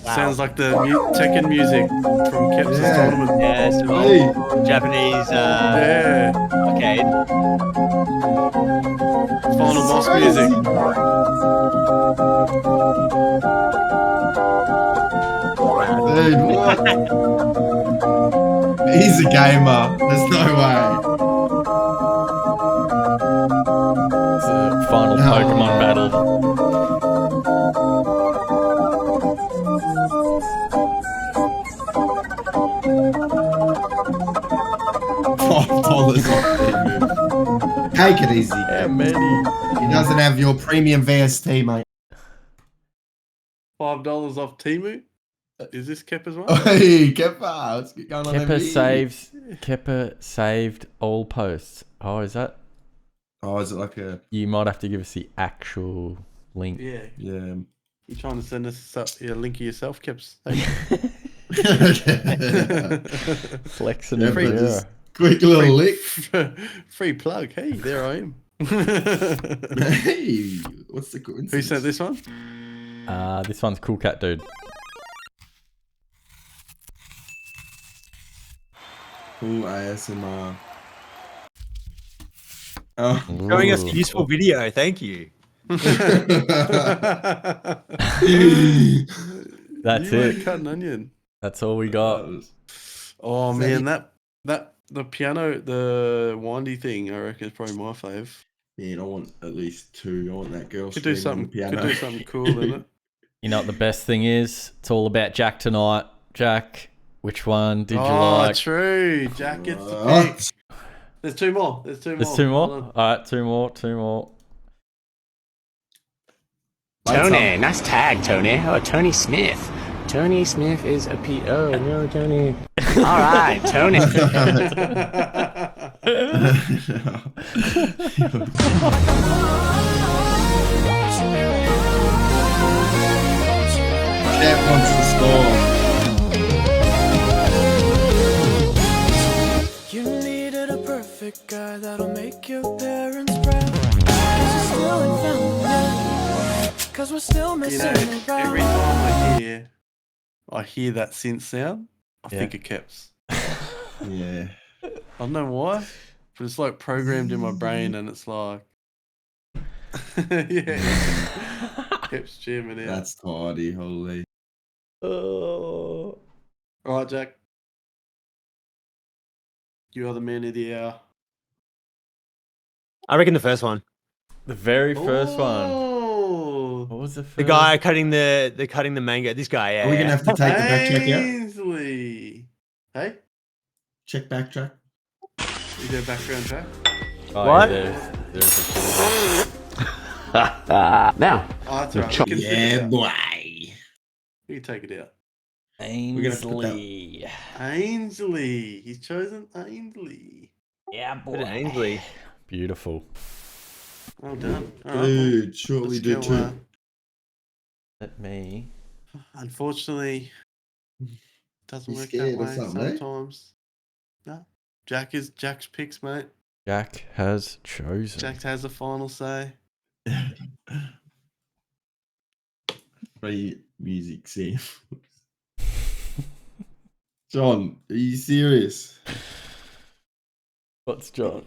Sounds like the Tekken music from Kep's tournament. Yeah, some Hey. old Japanese arcade. Final boss music. Dude, what? He's a gamer. There's no way. It's a final Pokemon battle. $5 Take it easy. How many? He doesn't have your premium VST, mate. $5 off Temu. Is this Keppa's one? Hey, Keppa, let's get going on Keppa saved all posts. Oh, is that? Oh, is it like a... You might have to give us the actual link. Yeah. Yeah. You trying to send us a link of yourself, Keps? Flexing Yeah, everywhere. just quick little lick. Free plug. Hey, there I am. Hey, what's the coincidence? Who sent this one? This one's Cool Cat Dude. Ooh, ASMR. Oh. Showing us a useful video. Thank you. That's You it. cut an onion. That's all we got. Oh man, the piano, the windy thing, I reckon is probably my fave. Man, I want at least two. I want that girl Could do screaming on something. the piano. Could do something cool in it. You know what the best thing is? It's all about Jack tonight. Jack, which one did you Oh, like? true. Jack gets the pick. There's two more. There's two more. There's two Hold more? on. Alright, two more. Tony, nice tag, Tony. Oh, Tony Smith. Tony Smith is a P. Oh, no, Tony. All right, Tony. That wants to score. You needed a perfect guy that'll make your parents proud. 'Cause you're still in family. 'Cause we're still You missing know, around. every time I hear that synth sound, I think of Keps. Yeah. I don't know why, but it's like programmed in my brain, and it's like, yeah, Keps jamming out. That's tidy, holy. Oh. All right, Jack. You are the man of the hour. I reckon the first one. The very first one. Oh, What was the first? The guy cutting the mango. This guy, yeah. Are we gonna have to take the backtrack out? Ainsley. Hey, Check backtrack. is there a background track? Oh, What? Yeah, there's Now, Oh, that's all right. We can figure it Yeah, out. boy. We can take it out. We're gonna have to put that- Ainsley. Ainsley. He's chosen Ainsley. Yeah, boy. Bit of Ainsley. Beautiful. Well done. All right, Dude, shortly let's do go, too. Let me. unfortunately, doesn't You work scared that or way something, eh? sometimes. No. Jack's picks, mate. Jack has chosen. Jack has the final say. Free music, see. John, are you serious? What's John?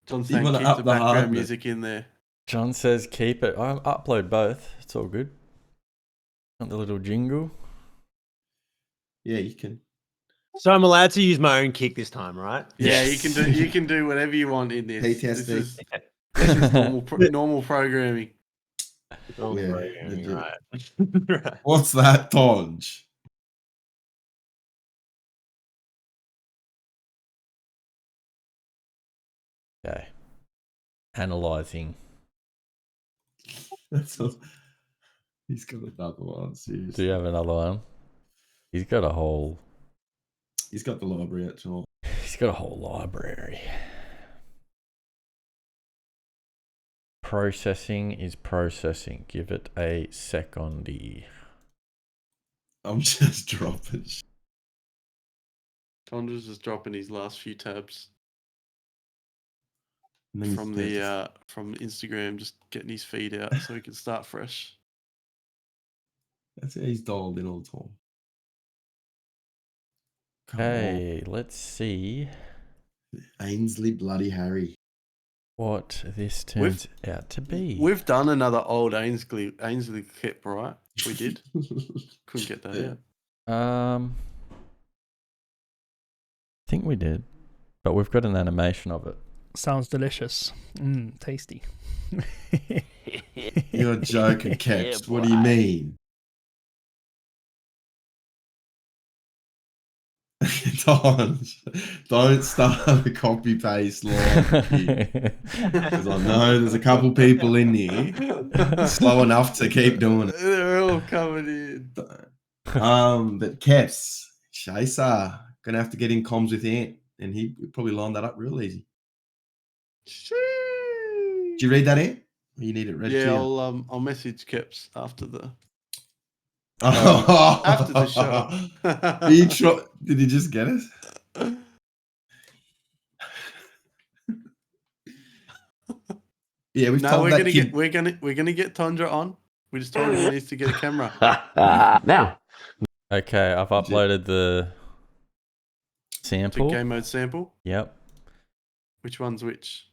John's You saying wanna keep up the the background hardness. music in there. John says keep it. I upload both. It's all good. Want the little jingle? Yeah, you can. So I'm allowed to use my own kick this time, right? Yeah, Yes. you can do whatever you want in this. PTSD. This is normal programming. Oh, Yeah, right. legit. Right. Right. What's that, Tonj? Okay. Analyzing. That's all. He's got another one, Do seriously. you have another one? He's got a whole. He's got the library actually. He's got a whole library. Processing is processing. Give it a secondie. I'm just dropping shit. Tondra's just dropping his last few tabs And then from he's- the from Instagram, just getting his feed out so he can start fresh. That's how he's dialed in all the time. Come Okay, let's see on. Ainsley Bloody Harry. what this turns out to be. We've done another old Ainsley clip, right? We did. Couldn't get that out. I think we did, but we've got an animation of it. Sounds delicious. Tasty. You're joking, Caps. What do you mean? Don't start a copy paste live, because I know there's a couple people in here slow enough to keep doing it. They're all coming in. But Caps, Chaser, gonna have to get in comms with Ant, and he probably lined that up real easy. Did you read that, Ant? You need it read to Yeah, you. I'll message Keps after the After the show. Did he just get it? Yeah, we've No, told we're that gonna kid. get we're gonna get Tondra on. We just told him he needs to get a camera. Now, Okay, I've uploaded the The sample. game mode sample. Yep. Which one's which?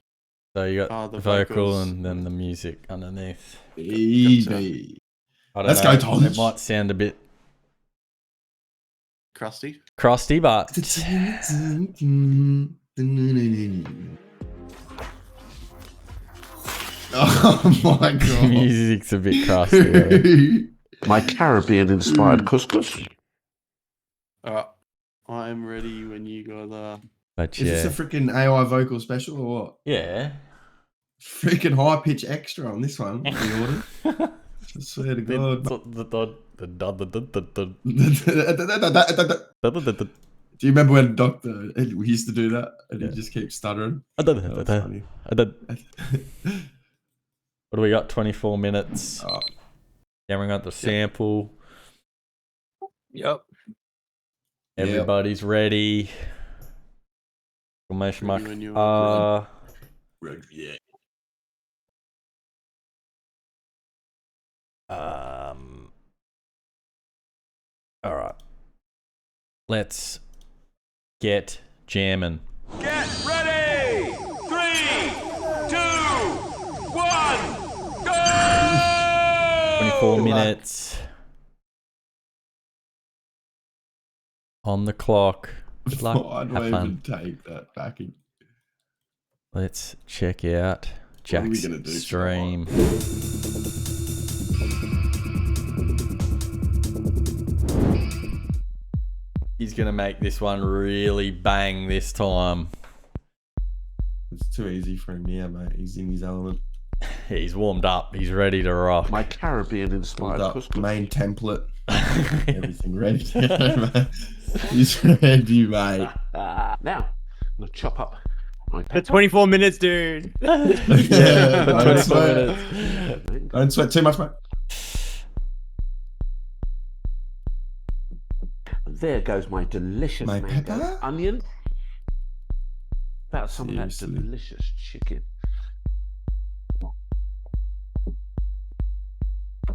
So you got Oh, the the vocal vocals. and then the music underneath. Baby. I don't Let's know, go, Tonj. It might sound a bit Crusty. crusty, but Oh my the god. music's a bit crusty. my Caribbean-inspired couscous. Alright. I am ready when you guys are. But Is yeah, this a freaking AI vocal special or what? yeah. Freaking high pitch extra on this one. The order. I swear to God. Do you remember when Doctor we used to do that and he just keeps stuttering? That was funny. What do we got? 24 minutes. Oh. Cameron got the sample. Yep. Everybody's ready. Ready when you are, Yeah. All right. Let's get jamming. Get ready! 3, 2, 1, go! 24 minutes on the clock. Good luck. I'd Have even fun. take that backing. Let's check out Jack's gonna do, stream. He's gonna make this one really bang this time. It's too easy for him now, mate. He's in his element. He's warmed up. He's ready to rock. My Caribbean-inspired couscous. Main template. Everything ready to go, mate. He's ready, mate. Now, I'm gonna chop up my The 24 minutes, dude. Yeah, for 24 minutes. Don't sweat too much, mate. There goes my delicious My mango pepper? onion. About some of that Seriously. delicious chicken.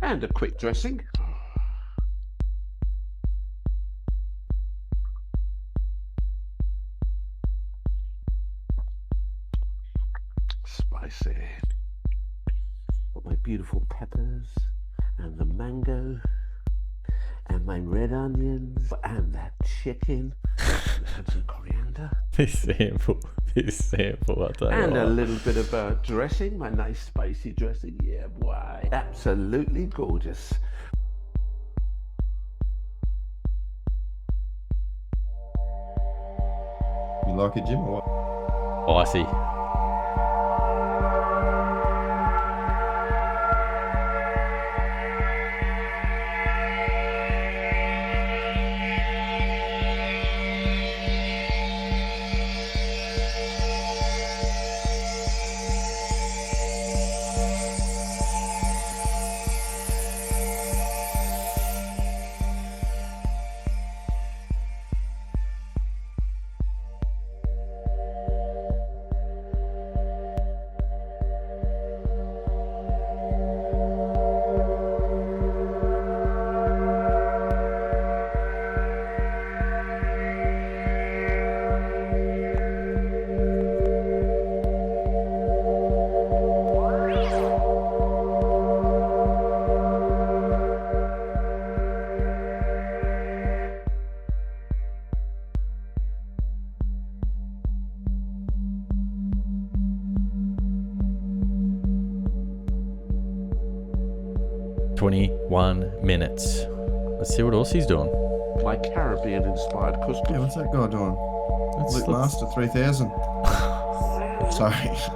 And a quick dressing. Spicy. Got my beautiful peppers and the mango and my red onions and that chicken and some coriander. This sample, I'll tell you And a what. little bit of dressing, my nice spicy dressing. Yeah, boy. Absolutely gorgeous. You like it, Jim, or what? Spicy. $21 minutes. Let's see what else he's doing. My Caribbean-inspired couscous. Yeah, what's that guy doing? Luke let's- Master 3000. Sorry.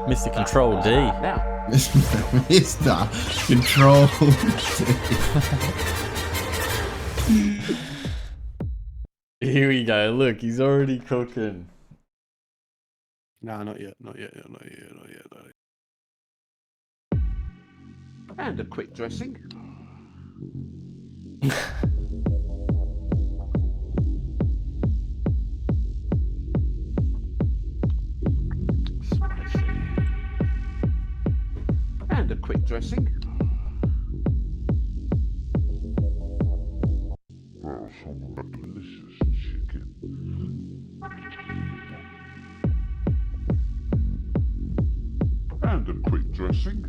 Mr. Control D. Now. Mr. Control Here we go. Look, he's already cooking. No, not yet. Not yet. Not yet. Not yet. Not yet. And a quick dressing. Spicy. And a quick dressing. Some delicious chicken. And a quick dressing.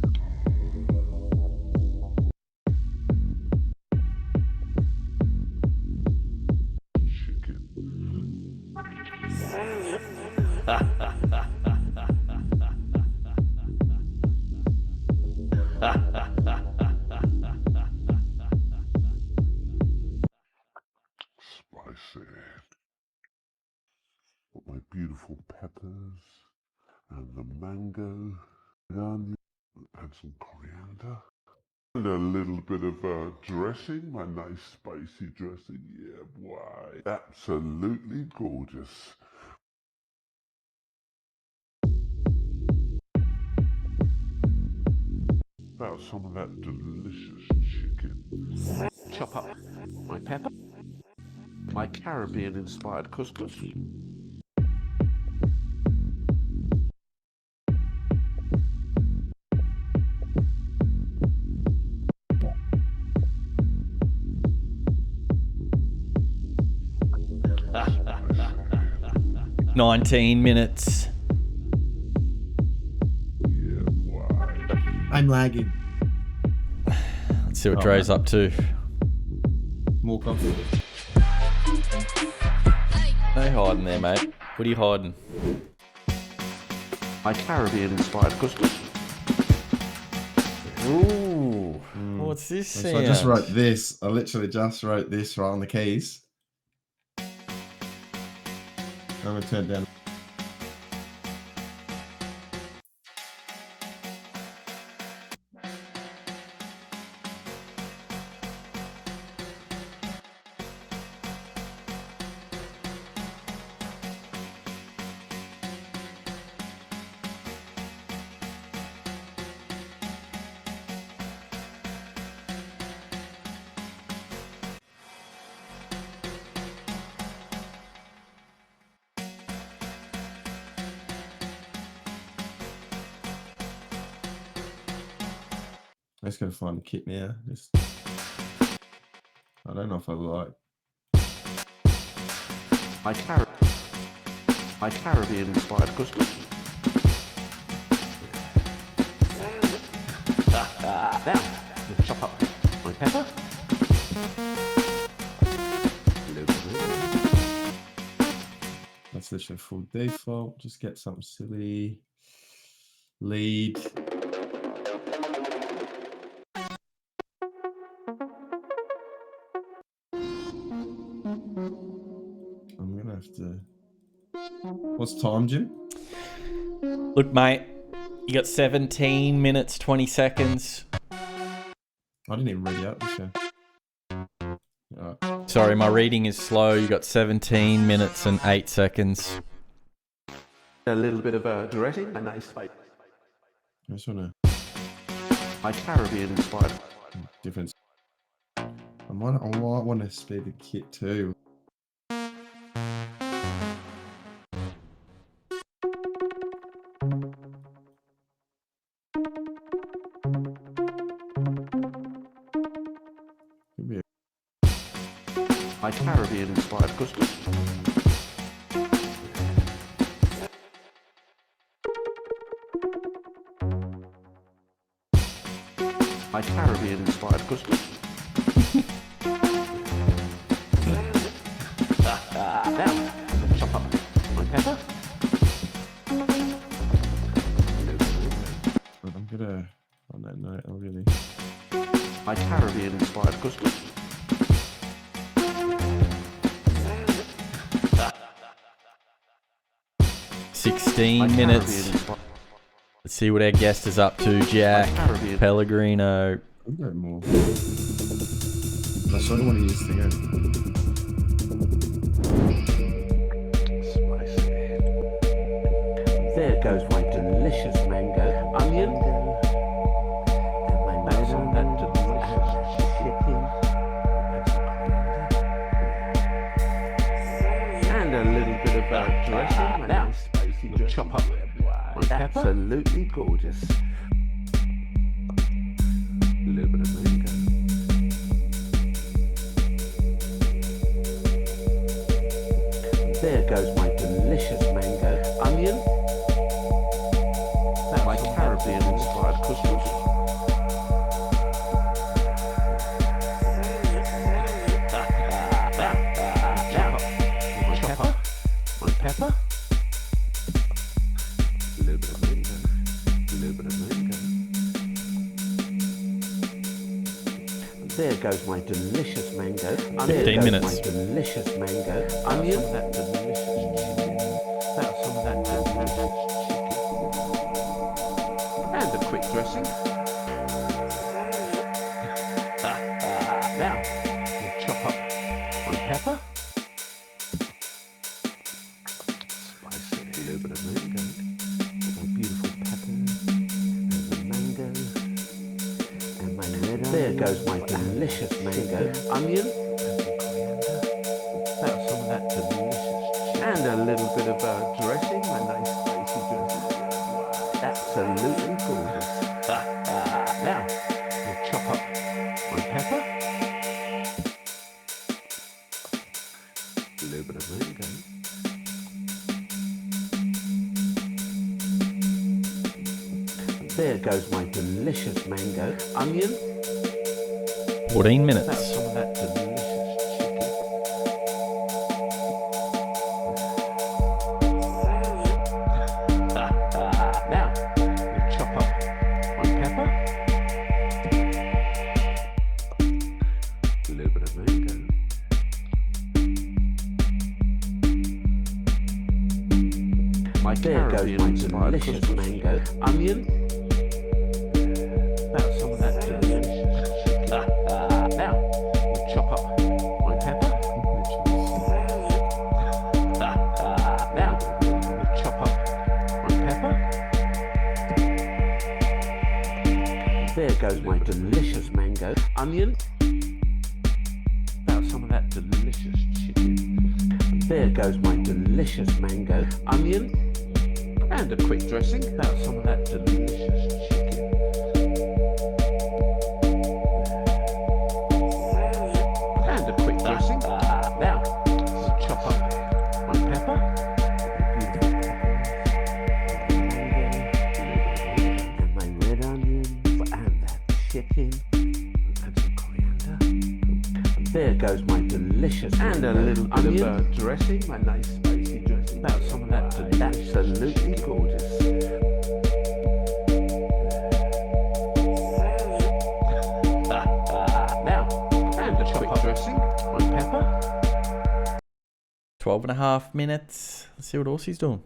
Spicy. Got my beautiful peppers and the mango, onion, and some coriander. And a little bit of dressing, my nice spicy dressing. Yeah, boy. Absolutely gorgeous. About some of that delicious chicken. chicken. Chop up my pepper, my Caribbean-inspired couscous. – 19 minutes. I'm lagging. Let's see what Dre's up to. More confident. No hiding there, mate. What are you hiding? My Caribbean-inspired couscous. Ooh. What's this So sound? I just wrote this. I literally just wrote this right on the keys. I'm going to turn it down. I'm just going to find the kit now. Just, I don't know if I like. My Caribbean-inspired couscous. Now, chop up my pepper. That's literally full default. Just get something silly. Lead. I'm gonna have to. What's time, Jim? Look, mate, you got 17 minutes, 20 seconds. I didn't even read it out the show. Alright. Sorry, my reading is slow. You got 17 minutes and 8 seconds. A little bit of dressing, a nice spice. I just wanna. My Caribbean-inspired. Difference. I might want to speed the kit too. My Caribbean-inspired couscous. My Caribbean-inspired couscous. Now, chop up my pepper. I'm gonna. On that note, I'll really. My Caribbean-inspired couscous. 16 minutes. Let's see what our guest is up to, Jack. Pellegrino. I've got more. I sort of want to use the game. There goes my delicious mango, onion, and my mayo, that delicious chicken, and a little bit of dressing. Now, chop up my pepper. Absolutely gorgeous. A little bit of mango. There goes my delicious mango, onion, and my Caribbean-inspired couscous. My pepper. A little bit of mango. A little bit of mango. There goes my delicious mango. 15 minutes. My delicious mango. Onion. That delicious chicken. That's some of that delicious chicken. And a quick dressing. Now, we'll chop up my pepper. Spice it. A little bit of mango. My beautiful pepper. And the mango. And my red onion. There goes my delicious delicious mango, onion, about some of that delicious, and a little bit of dressing, a nice spicy dressing. Absolutely gorgeous. Now, we'll chop up my pepper, a little bit of mango. There goes my delicious mango, onion. 14 minutes. About some of that delicious chicken. Now, we'll chop up my pepper, a little bit of mango. There goes my delicious mango, onion. About some of that delicious chicken. Now, we'll chop up my pepper. Now, we'll chop up my pepper. There goes my delicious mango, onion. About some of that delicious chicken. There goes my delicious mango, onion. And a quick dressing, about some of that delicious chicken. And a quick dressing. Now, we'll chop up my pepper. And my red onions, and that chicken. And some coriander. And there goes my delicious and a little bit of dressing, my nice spicy dressing. About some of that absolutely gorgeous. Now, and a quick dressing, my pepper. 12 and a half minutes. Let's see what Aussie's doing.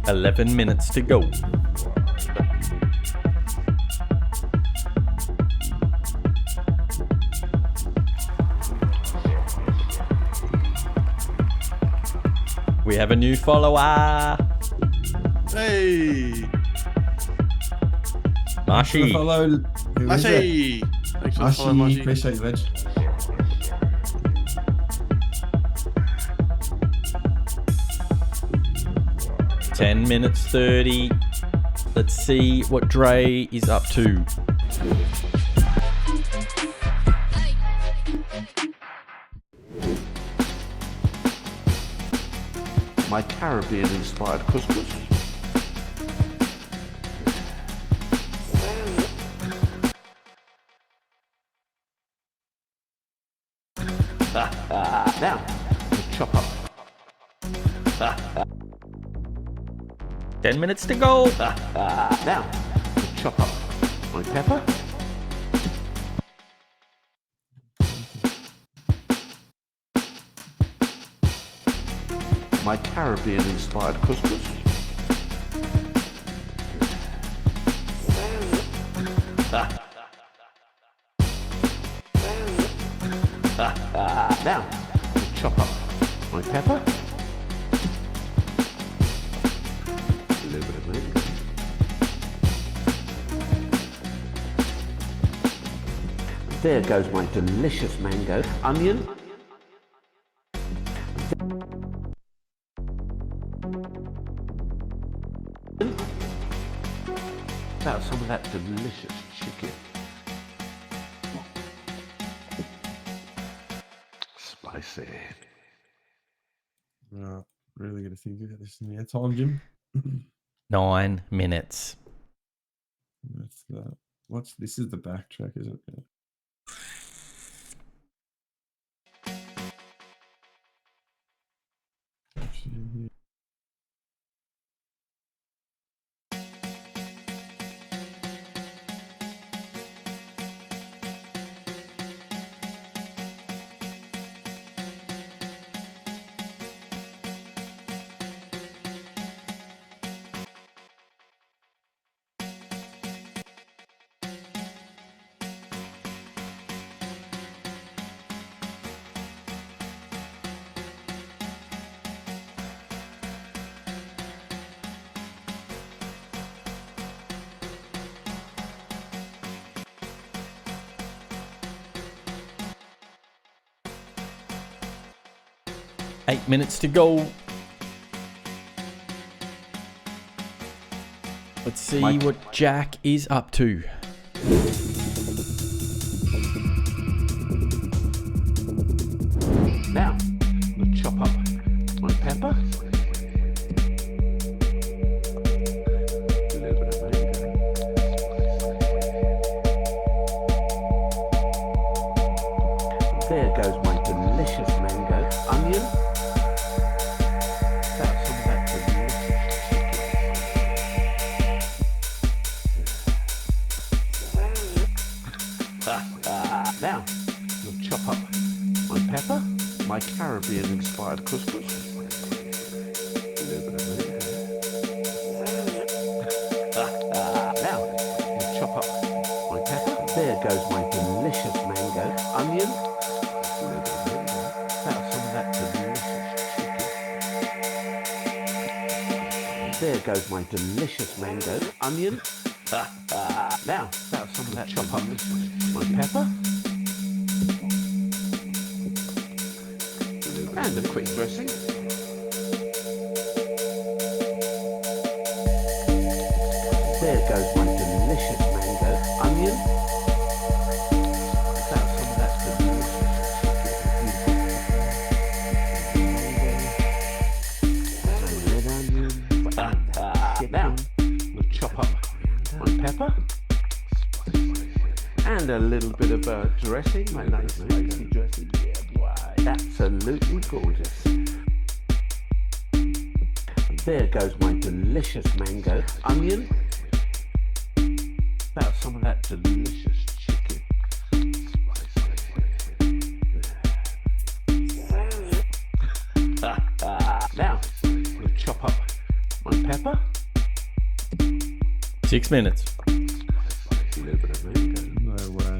Eleven minutes to go. We have a new follower. Hey, Mashi. Follow. Mashi. Thanks for the follow, Mashi. Appreciate you, Reg. Ten minutes 30. Let's see what Dre is up to. My Caribbean-inspired couscous. Now, we'll chop up. 10 minutes to go. Now, we'll chop up my pepper. My Caribbean-inspired couscous. Now, we'll chop up my pepper. There goes my delicious mango, onion. About some of that delicious chicken. Spicy. Right, really got to think about this in our time, Jim. 9 minutes. That's that. What's this? Is the backtrack, isn't it? Yeah. 8 minutes to go. Let's see what Jack is up to. Now, we'll chop up my pepper. A little bit of mango. There goes my delicious mango. Onion. About some of that delicious chicken. Now, we'll chop up my pepper, my Caribbean-inspired couscous. A little bit of mango. Now, we'll chop up my pepper. There goes my delicious mango. Onion. A little bit of mango. About some of that delicious chicken. There goes my delicious mango. Onion. Now, about some of that chop up my pepper. And a quick dressing. There goes my delicious mango. Onion. About some of that delicious chicken. Now, we'll chop up my pepper. And a little bit of dressing, my nice spicy dressing. Yeah, boy, absolutely gorgeous. And there goes my delicious mango. Onion. About some of that delicious chicken. Now, we'll chop up my pepper. 6 minutes. A little bit of mango. No way.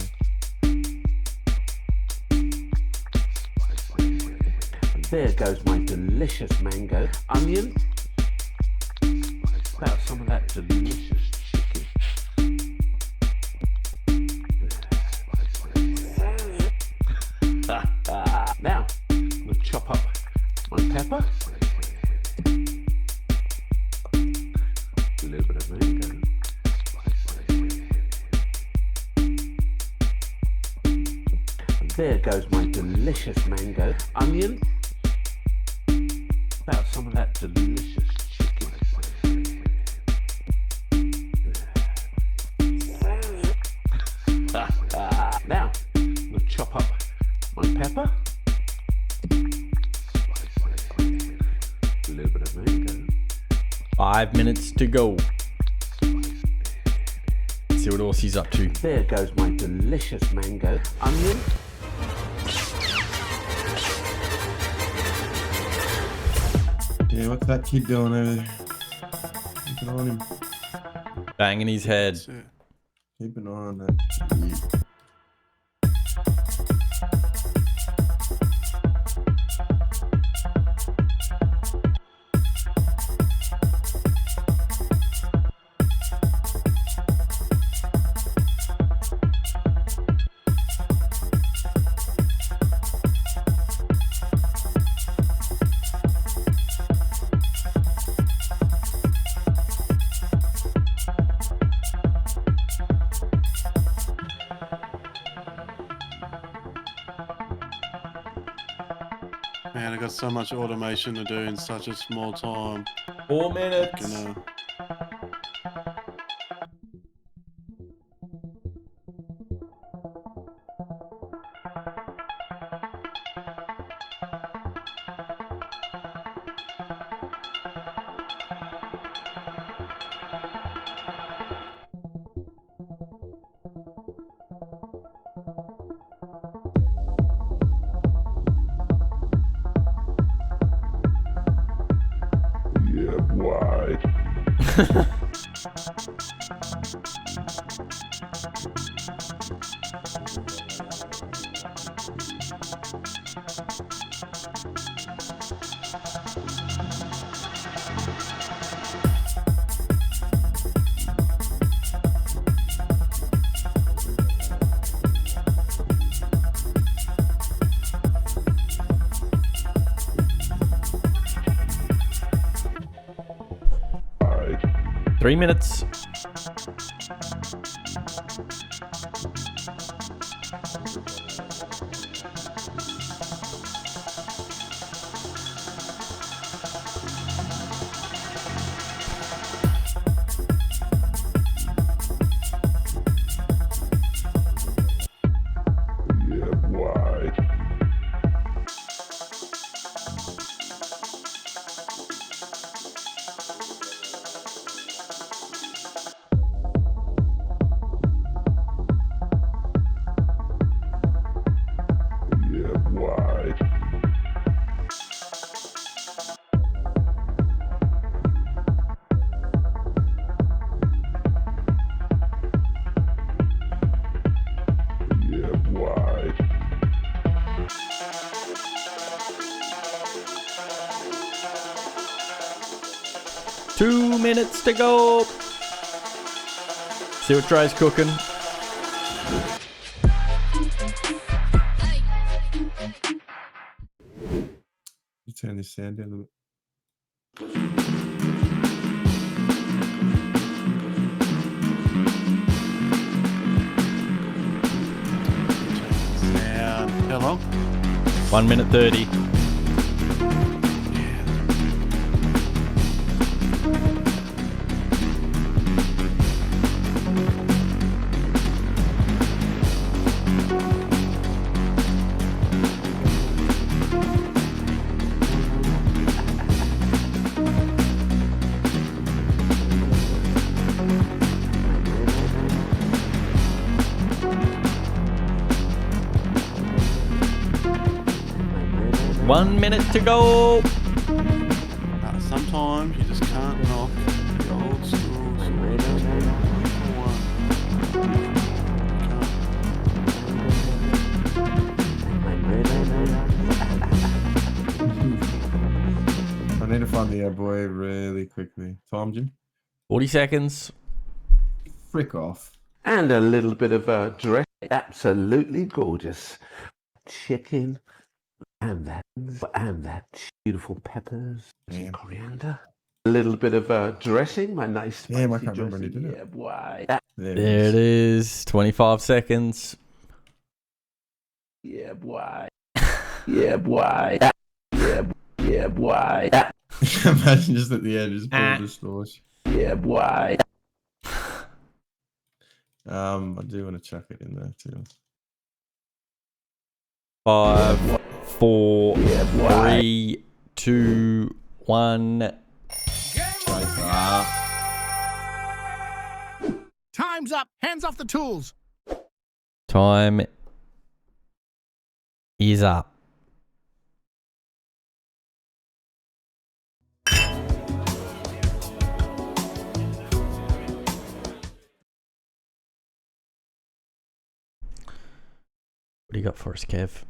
There goes my delicious mango. Onion. About some of that delicious chicken. Now, we'll chop up my pepper. A little bit of mango. There goes my delicious mango. Onion. About some of that delicious chicken. Now, we'll chop up my pepper. A little bit of mango. 5 minutes to go. See what Aussie's up to. There goes my delicious mango. Onion. Yeah, what's that kid doing over there? Keep an eye on him. Banging his head. Keep an eye on that. man. I got so much automation to do in such a small time. 4 minutes. Gonna... Yeah, boy. 3 minutes. Yeah, boy. 2 minutes to go. See what Dre's cooking. You turn this sound down a little bit. How long? 1 minute 30. One minute to go. Sometimes you just can't knock the old school I need to find the boy really quickly. Time, Jim? 40 seconds. Frick off. And a little bit of dress. Absolutely gorgeous. Chicken. And that beautiful peppers. Some coriander. A little bit of dressing. My nice spicy Damn, I can't remember dressing. when he did Yeah, boy. There it is. 25 seconds. Yeah, boy. Yeah, boy. Yeah, boy. Imagine just at the end, just pull the stores. Yeah, boy. I do want to chuck it in there too. 5, 4, 3, 2, 1. Time's up. Hands off the tools. Time is up. What do you got for us, Kev?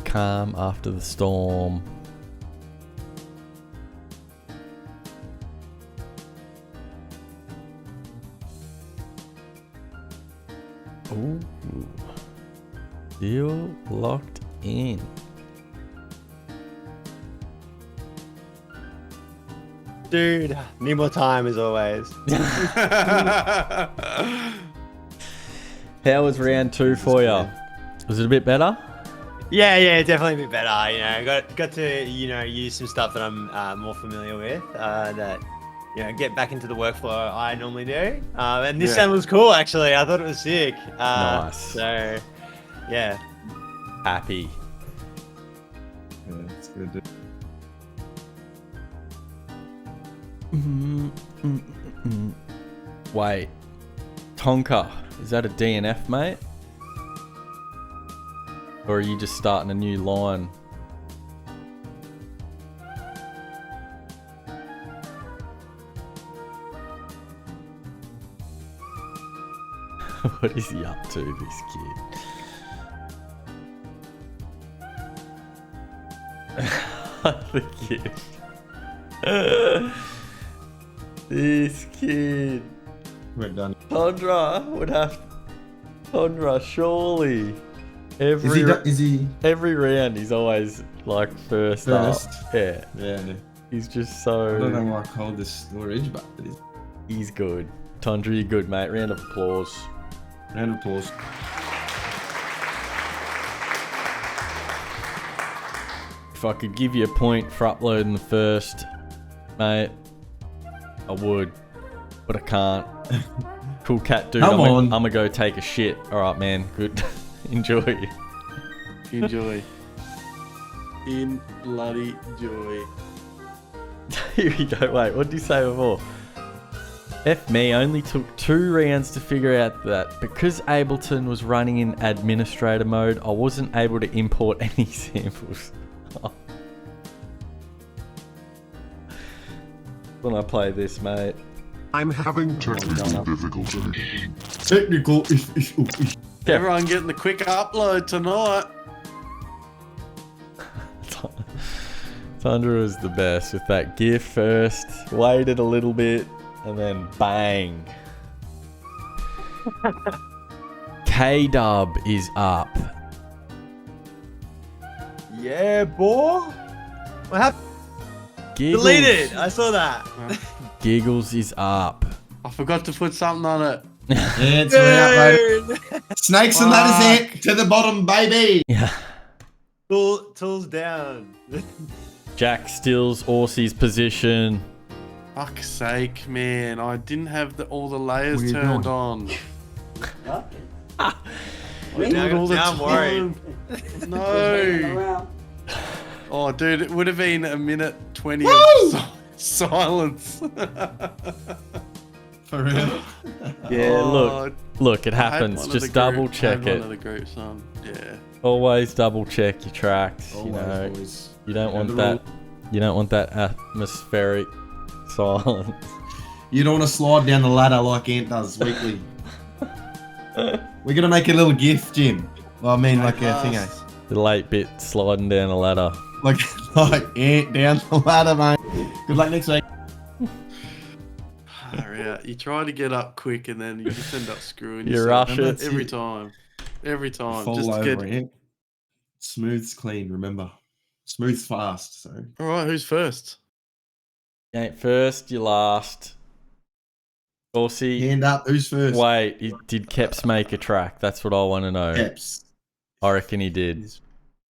Calm after the storm. Ooh. Still locked in. Dude, need more time as always. How was round 2 for you? Was it a bit better? Yeah, definitely a bit better. You know, got to use some stuff that I'm more familiar with. That get back into the workflow I normally do. And this sound was cool actually. I thought it was sick. Nice. So, yeah, happy. Yeah, it's good. Wait, Tonka, is that a DNF, mate? Or are you just starting a new line? What is he up to, this kid? The kid. This kid. We're done. TONJRA would have. TONJRA, surely. Every round he's always like first up. Yeah. He's just so. I don't know why I called this storage, but it is. He's good. TONJRA, you're good, mate. Round of applause. Round of applause. If I could give you a point for uploading the first, mate, I would, but I can't. Cool cat dude. I'm gonna go take a shit. All right, man. Good. Enjoy. Enjoy. In bloody joy. Here we go. Wait, what did you say before? F me, only took 2 rounds to figure out that because Ableton was running in administrator mode, I wasn't able to import any samples. When I play this, mate. I'm having technical difficulties. Technical issues. Everyone getting the quick upload tonight. TONJRA was the best with that GIF first, waited a little bit, and then bang. KAYDUB is up. Yeah, boy. What happened? Giggles. Deleted. I saw that. Giggles is up. I forgot to put something on it. Yeah, it's out, Snakes and that is it. To the bottom, baby. Yeah. Tools down. Jack steals Aussie's position. Fuck's sake, man. I didn't have all the layers turned on. I do it all the I'm worried. time. No. Oh, dude, it would have been a minute 20 of silence. For real? Yeah, look, it happens. Just double check it. One of the groups on. Yeah. Always double check your tracks. Always. You don't want that. You don't want that atmospheric silence. You don't want to slide down the ladder like Ant does weekly. We're gonna make a little GIF, Jim. Well, I mean, like a thing. The late bit sliding down a ladder. Like Ant down the ladder, mate. Good luck next week. You try to get up quick and then you just end up screwing You yourself. rush it. Every time. Every time. Fall Just to over, get... Ant. Smooth's clean, remember. Smooth's fast, so. Alright, who's first? You ain't first, you last. Aussie. Hand up, who's first? Wait, did Keps make a track? That's what I want to know. Keps. I reckon he did.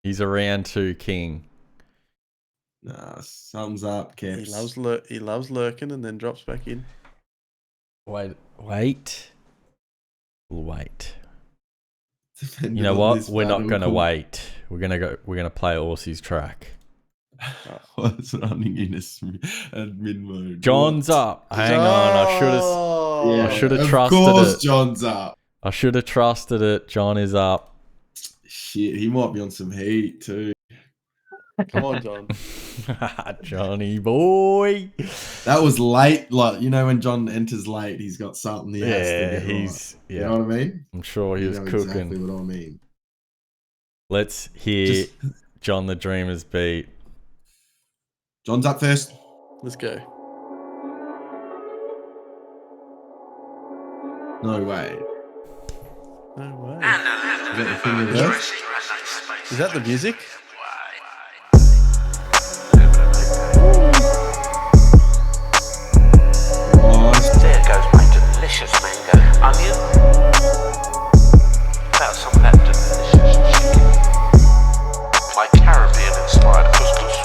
He's a round 2 king. Nah, thumbs up, Keps. He loves lurking and then drops back in. Wait. You know what? We're not gonna wait. We're gonna play Aussie's track. What's running in admin mode? John's up. Hang on, I should have trusted it. Of course, John's up. I should have trusted it. John is up. Shit, he might be on some heat too. Come on, John. Johnny boy. That was late. Like, you know, when John enters late, he's got something he has to get right. You know what I mean? I'm sure he was cooking. Exactly what I mean. Let's hear Jon the Dreamer's beat. John's up first. Let's go. No way. No way. Is that the thing with us? Is that the music? onion. About some of that delicious chicken. My Caribbean-inspired couscous.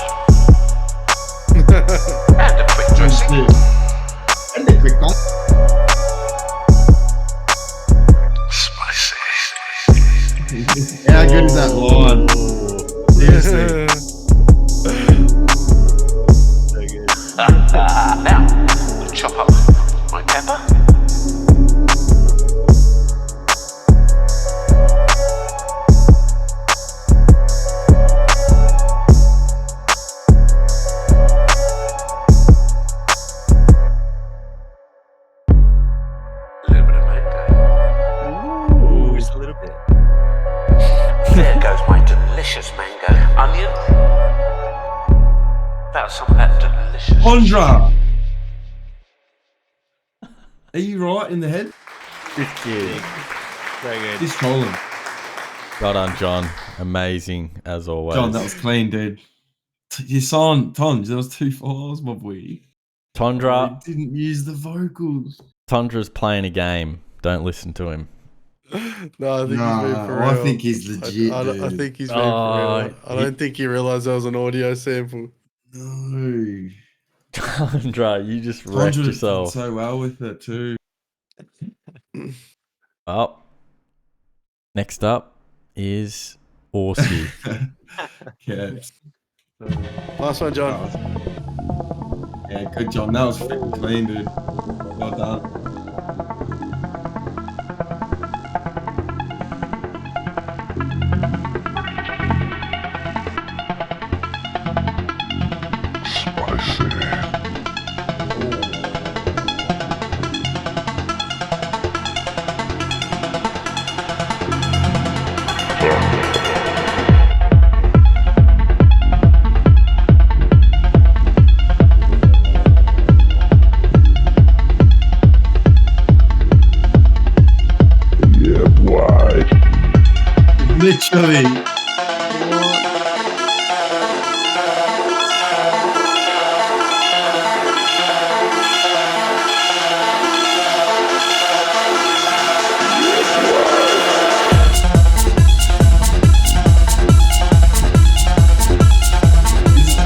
And a quick dressing. And a quick one. How good is that line? Seriously. Now, we'll chop up my pepper. A little bit of mango. Ooh, just a little bit. There goes my delicious mango onion. About some of that delicious. TONJRA! Are you right in the head? Good kid. Very good. He's trolling. Well done, John. Amazing as always. John, that was clean, dude. Your song, Tonj, there was 2 files, my boy. TONJRA. He didn't use the vocals. TONJRA's playing a game. Don't listen to him. No, I think he's being for real. I think he's legit. I think he's being for real. I don't think he realised that was an audio sample. No. TONJRA, you just wrecked TONJRA yourself. did so well with it too. Oh. Next up is Horsey. Yeah. Last one, John. Yeah, good John. That was freaking clean, dude. Well done. Literally.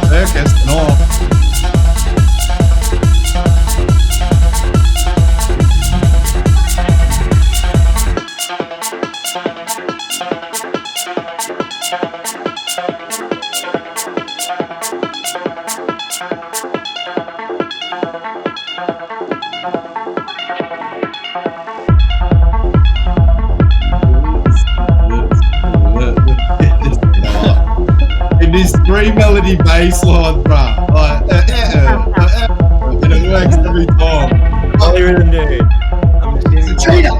Circus, no. This 3 melody bass line, bruh. Like, and it works every time. All you really do. I'm just It's a cheater.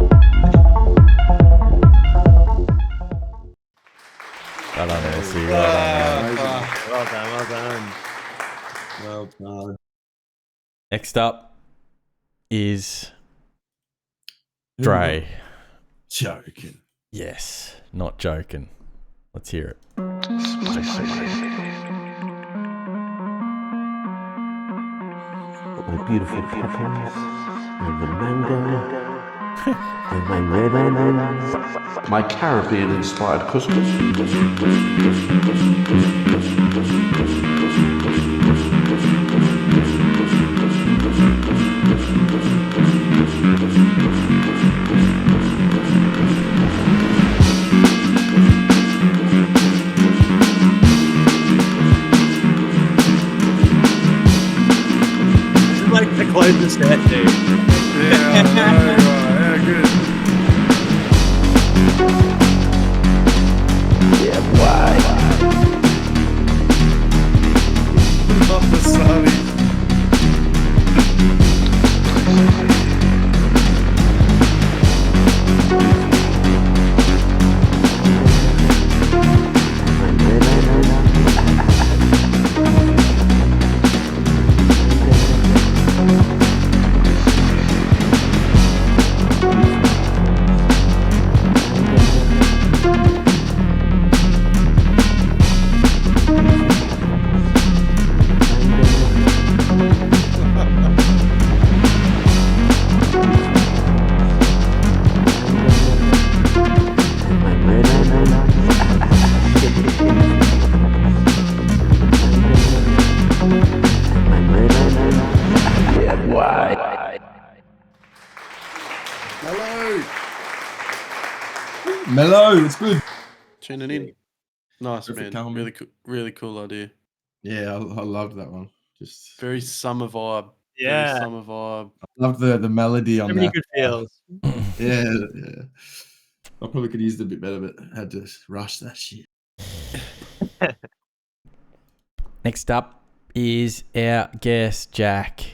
Well done, Horsey. Well done, well done. Well done. Next up is Dre. Joking. Yes, not joking. Let's hear it. My beautiful peppers, and the mango, and my red onions, my Caribbean-inspired couscous. Like to close the set, dude. Yeah, good. Yeah, why? Not the sunny. Mellow, it's good. Tuning in. Nice, Perfect man. timing. Really cool idea. Yeah, I loved that one. Just Very summer vibe. Yeah. Very summer vibe. I love the melody on So many that. good feels. Yeah, yeah. I probably could use it a bit better, but had to rush that shit. Next up is our guest, Jack.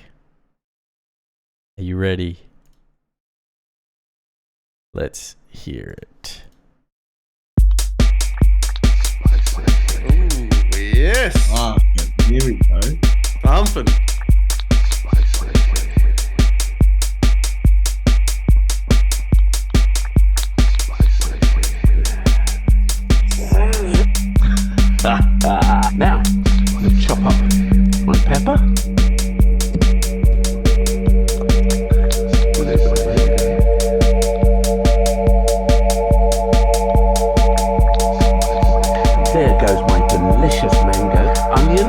Are you ready? Let's hear it. Ooh, yes. Ah, here we go. Pumping. Now, we'll chop up one pepper. There goes my delicious mango onion.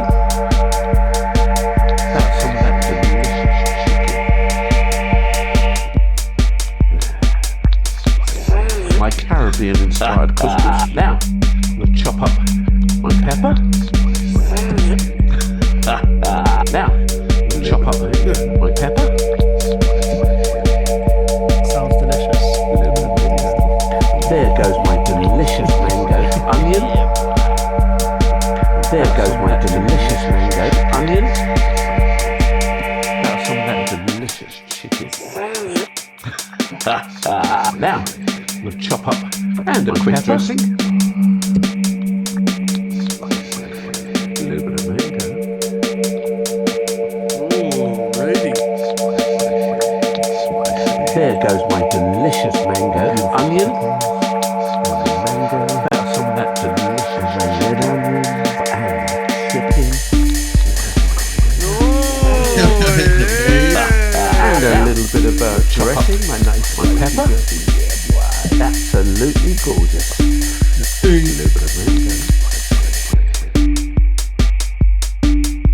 That's some of that delicious chicken. My Caribbean-inspired couscous. Now, we'll chop up one pepper. Now, we'll chop up one pepper. Sounds delicious. There goes my delicious mango onion. There goes my delicious mango onion. Now some of that delicious chicken. Now, we'll chop up and a quick dressing. A little bit of mango. Ooh, ready. There goes my delicious mango onion. Mango. About some of that delicious red onion and chicken. And a little bit of dressing, my nice one pepper. Absolutely gorgeous. A little bit of mango.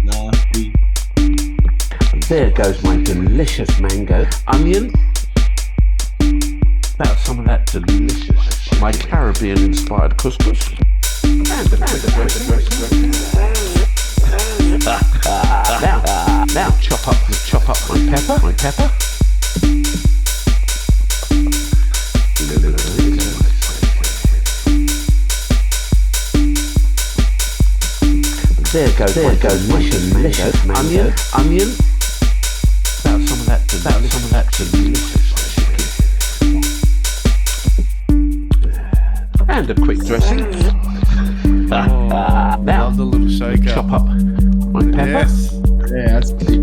Nasty. There goes my delicious mango onion. About some of that delicious, my Caribbean-inspired couscous. And a quick dressing. Now, chop up my pepper. There goes my delicious onion. About some of that delicious chicken. And a quick dressing. Now, Love the little shaker. chop up my pepper. Yes. Yeah, that's pretty.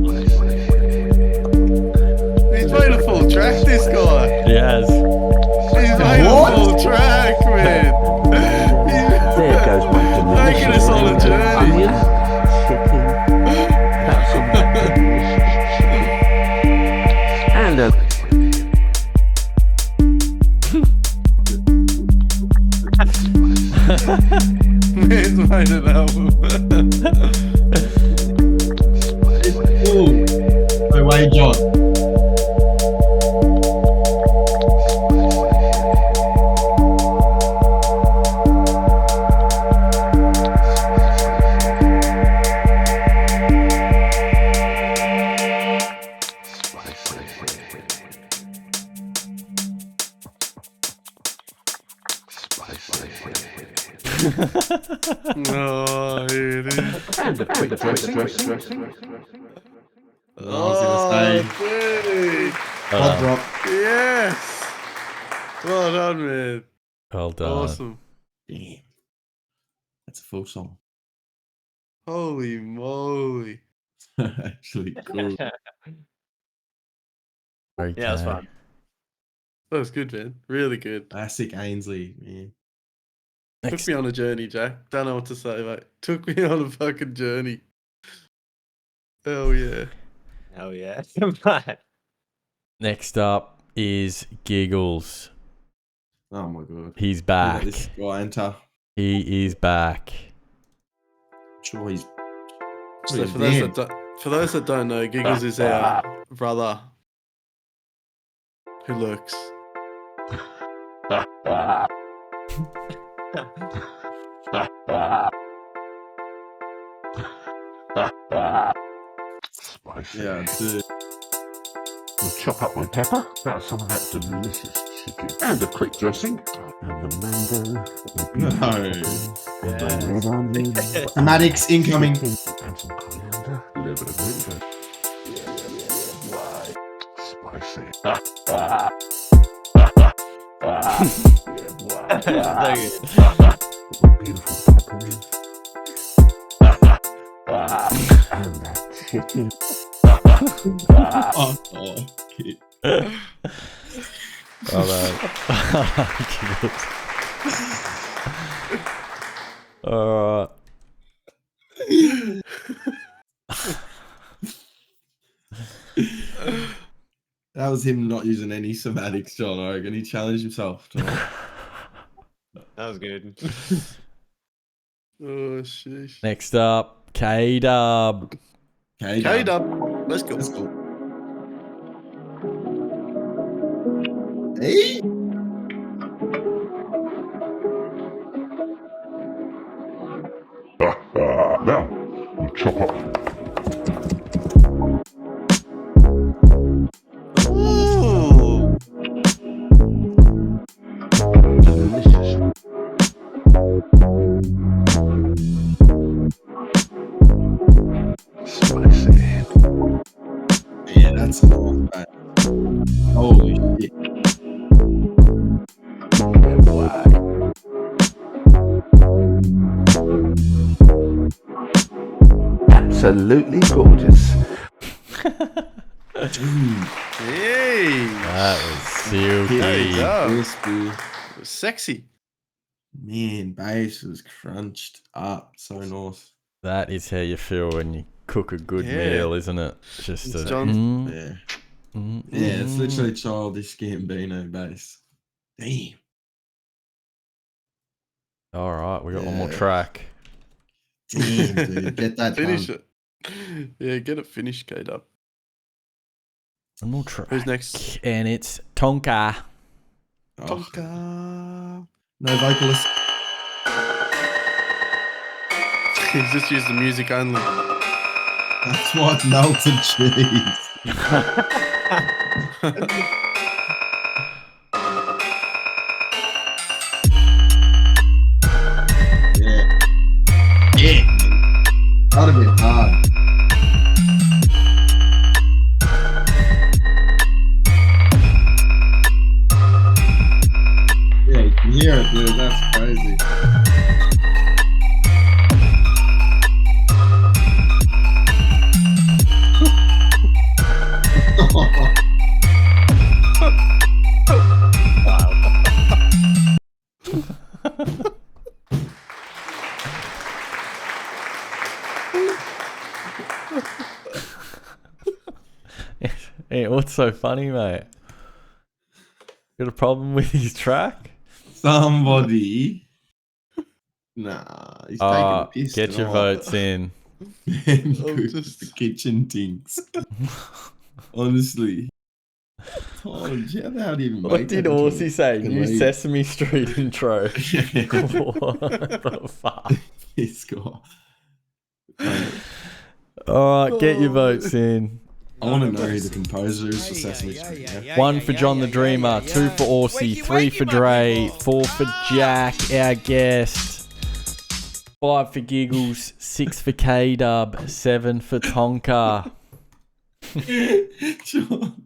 He's made a full track, this guy. Yes. He's made a full track, man. There goes my delicious Taking us on a journey. onion. Chicken. About some of that delicious chicken. And a Man's made an album. Ooh. No way, John. Oh, here it is. and a quick dressing. Oh, dude. Hot drop. Yes. Well done, man. Well done. Awesome. Damn. That's a full song. Holy moly. Actually, cool. Okay. Yeah, it was fun. That was good, man. Really good. Classic Ainsley, man. Took me on a journey, Jack. Don't know what to say, mate. Took me on a fucking journey. Hell yeah. Hell yeah. Next up is Giggles. Oh my god. He's Look back. at this guy enter. He is back. Sure, he's. So for those that don't know, Giggles is our brother who lurks Spicy. Yeah, dude. We'll chop up my pepper, got some of that delicious chicken, and a quick dressing, and the mango. No. And the red onion. Thematics incoming. And some coriander. A little bit of vinegar. Spicy. Beautiful peppers. And that chicken. Oh, okay. Alright. That was him not using any somatics, John. I reckon he challenged himself. That was good. Oh, sheesh. Next up, KAYDUB. KAYDUB. Let's go. Let's go. Hey? Now, we'll chop up. Ooh. Delicious. Spicy. Yeah, that's a lot, man. Holy shit. Absolutely gorgeous. Hey. That was silky. Crispy. It was sexy. Man, base was crunched up. So nice. That is how you feel when you cook a good Yeah. meal, isn't it? Just a John. Yeah. Yeah, it's literally childish Gambino base. Damn. All right, we got one more Yeah. track. Damn, dude. Get that Finish done. it. Yeah, get it finished, KAYDUB. One more track. Who's next? And it's Tonka. Oh, Tonka. no vocalist. He's just used the music only. That's what melted cheese. Yeah. Yeah. That'd have been hard. Yeah, you can hear it, dude. That's crazy. Hey, what's so funny, mate? Got a problem with his track? Somebody. Nah, he's taking a piss. Get your votes in. Man cooks the kitchen things. Honestly. Tonj, how the hell do you even What make did that into Horsey say? a New lead? Sesame Street intro. What the fuck? This guy. Alright, get your votes in. I want to know who the composer is for Sesame Street. Yeah? 1 for John the Dreamer, 2 for Horsey, 3 for Dre, 4 for Jack, our guest, 5 for Giggles, 6 for KAYDUB, 7 for Tonka. John.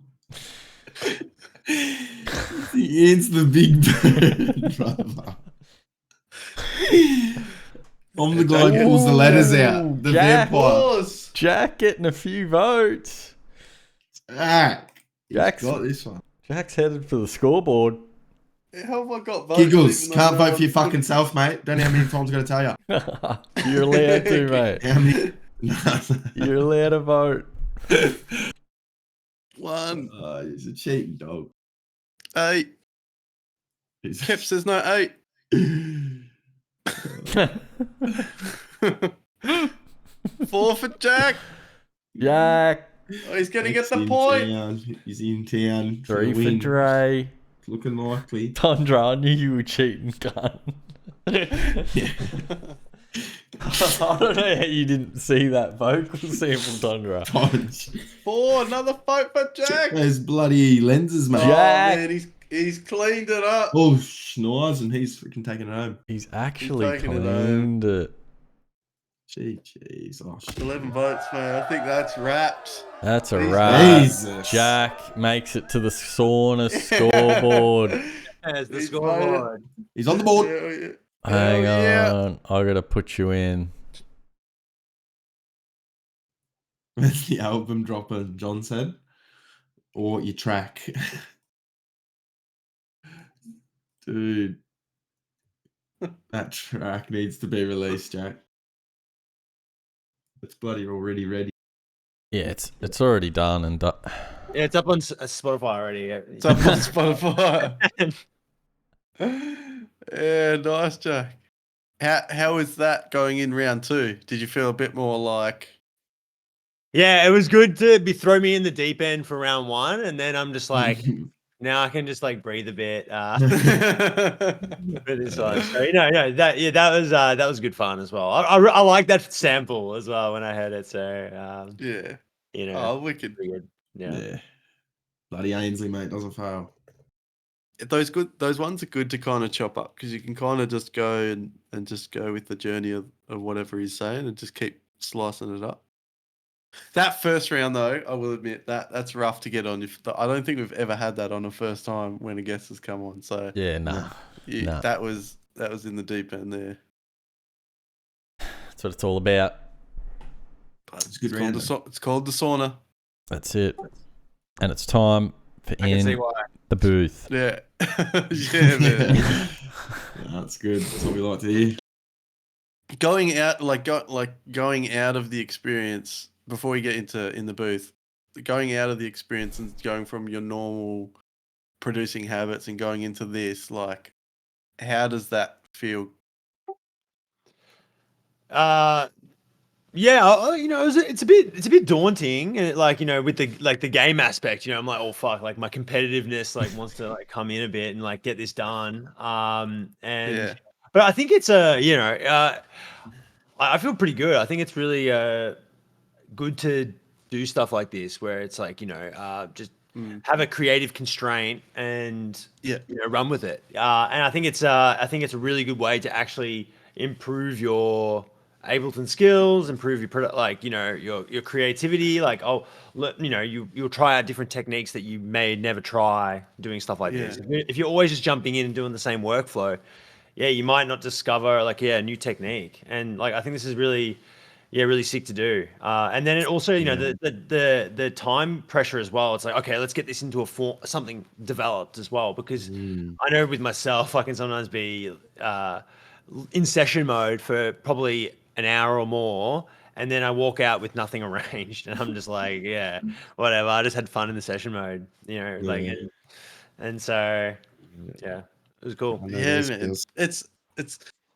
He ends the big bird, brother. I'm the guy who pulls the letters out. The Jack, vampire. Jack getting a few votes. Jack. Jack's got this one. Jack's headed for the scoreboard. How have I got votes? Giggles, even can't though vote for your fucking self, mate. Don't know how many times I got to tell you. You're allowed to, mate. How many? You're allowed to vote. 1. Oh, he's a cheating dog. 8. Kep says no 8. 4 for Jack. Jack. Oh, he's gonna get Jack's the in point. town. He's in town. 3 the for win. Dre. looking likely. Tondra, I knew you were cheating, cunt. I don't know how you didn't see that vocal sample, Tondra. Oh, another fight for Jack. Check those bloody lenses, mate. Jack. Oh, man, he's cleaned it up. Oh, schnoz, and he's freaking taking it home. He's actually taking it cleaned it. Jeez. Oh, shit. 11 votes, man. I think that's wrapped. That's a wrap. Jesus. Jack makes it to the sauna scoreboard. There's the scoreboard. He's on the board. Hang on. I gotta put you in. Where's the album dropper, John said? Or your track? Dude. That track needs to be released, Jack. It's bloody already ready. Yeah, it's already done and done. Yeah, it's up on Spotify already. Yeah. It's up on Spotify. Yeah, nice, Jack. How is that going in round 2? Did you feel a bit more like... Yeah, it was good to throw me in the deep end for round 1, and then I'm just like, now I can just like breathe a bit. For this one. So, that was good fun as well. I like that sample as well when I heard it. So yeah, oh, wicked. Good. Yeah. Bloody Ainsley, mate, doesn't fail. Those ones are good to kind of chop up because you can kind of just go and just go with the journey of whatever he's saying and just keep slicing it up. That first round, though, I will admit that's rough to get on. I don't think we've ever had that on a first time when a guest has come on. So yeah, nah. That was in the deep end there. That's what it's all about. It's good round. It's called the sauna. That's it, and it's time for the booth. Yeah, yeah, man. That's good. That's what we like to hear. Going out, going out of the experience before we get in the booth, going out of the experience and going from your normal producing habits and going into this, like, how does that feel? Yeah, it's a bit daunting, and with the game aspect. I'm like, oh fuck, like my competitiveness wants to wants in a bit and get this done. But I think it's I feel pretty good. I think it's really good to do stuff like this where it's just have a creative constraint and run with it. And I think it's a really good way to actually improve your Ableton skills, improve your product, your creativity. You'll try out different techniques that you may never try doing stuff like this. If you're always just jumping in and doing the same workflow, you might not discover a new technique. And I think this is really sick to do. And then it also, the time pressure as well. It's like, okay, let's get this into something developed as well, because I know with myself, I can sometimes be in session mode for probably an hour or more, and then I walk out with nothing arranged, and I'm just like, yeah, whatever. I just had fun in the session mode, and so, yeah, it was cool. Yeah, man.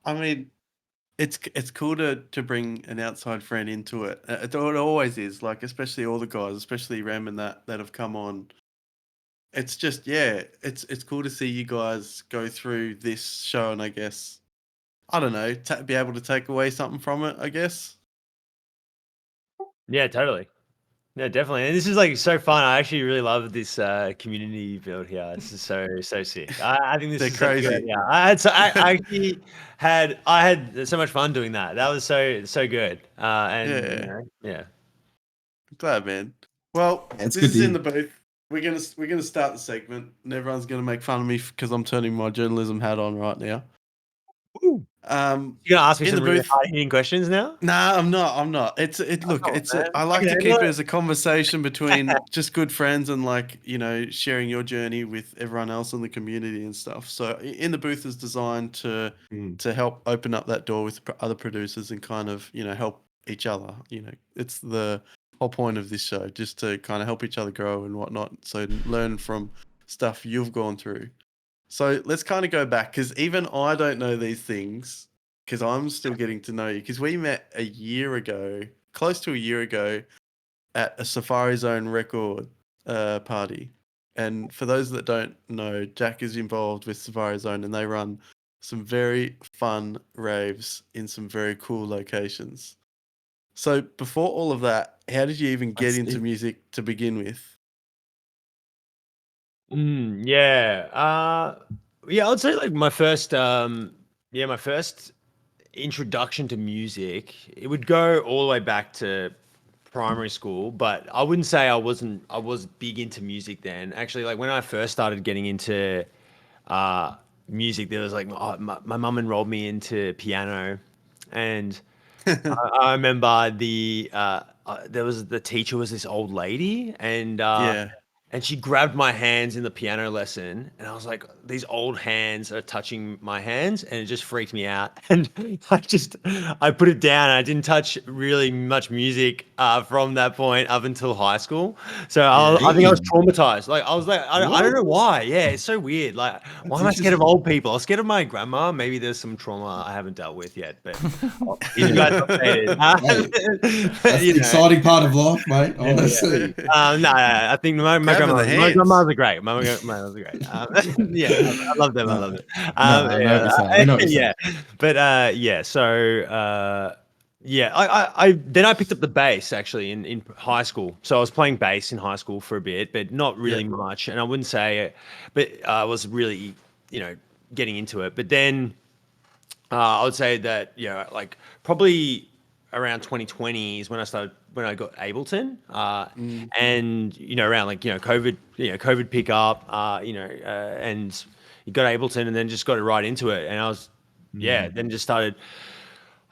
I mean, it's cool to bring an outside friend into it. It always is, especially all the guys, especially Rem and that have come on. It's just, it's cool to see you guys go through this show, and I guess, I don't know, be able to take away something from it, I guess. Yeah, totally. Yeah, definitely. And this is so fun. I actually really love this community you built here. This is so sick. I think this is crazy. So good. Yeah, I had so much fun doing that. That was so good. And yeah. Glad, man. Well, it's this good is in the booth. We're gonna start the segment, and everyone's gonna make fun of me because I'm turning my journalism hat on right now. Ooh. You're gonna ask me some really hard-hitting questions now? Nah, I'm not. I like to keep it as a conversation between just good friends and sharing your journey with everyone else in the community and stuff. So in the booth is designed to help open up that door with other producers and kind of help each other. It's the whole point of this show, just to kind of help each other grow and whatnot. So learn from stuff you've gone through. So let's kind of go back, because even I don't know these things, because I'm still getting to know you. Because we met a year ago, close to a year ago, at a Safari Zone record party. And for those that don't know, Jack is involved with Safari Zone, and they run some very fun raves in some very cool locations. So before all of that, how did you even get into music to begin with? Yeah. Yeah, I would say like my first my first introduction to music, it would go all the way back to primary school, but I wouldn't say I was big into music then. Actually, like when I first started getting into music, there was like my mum enrolled me into piano, and I remember there was the teacher was this old lady, Yeah. and she grabbed my hands in the piano lesson, and I was like, these old hands are touching my hands, and it just freaked me out. And I put it down, and I didn't touch really much music from that point up until high school. So I think I was traumatized. Like I was like, I don't know why. Yeah, it's so weird. Like, why am I scared of old people? I was scared of my grandma. Maybe there's some trauma I haven't dealt with yet, but you guys updated. That's the exciting part of life, mate. Honestly. No, I think my grandmas are great. My grandmas are great. Yeah, I love them. I love them. Yeah, but yeah. So yeah, I then I picked up the bass actually in high school. So I was playing bass in high school for a bit, but not really much. And I wouldn't say it, but I was really getting into it. But then I would say that like probably around 2020 is when I got Ableton, and around like COVID pick up, and you got Ableton, and then just got right into it, and I was then just started.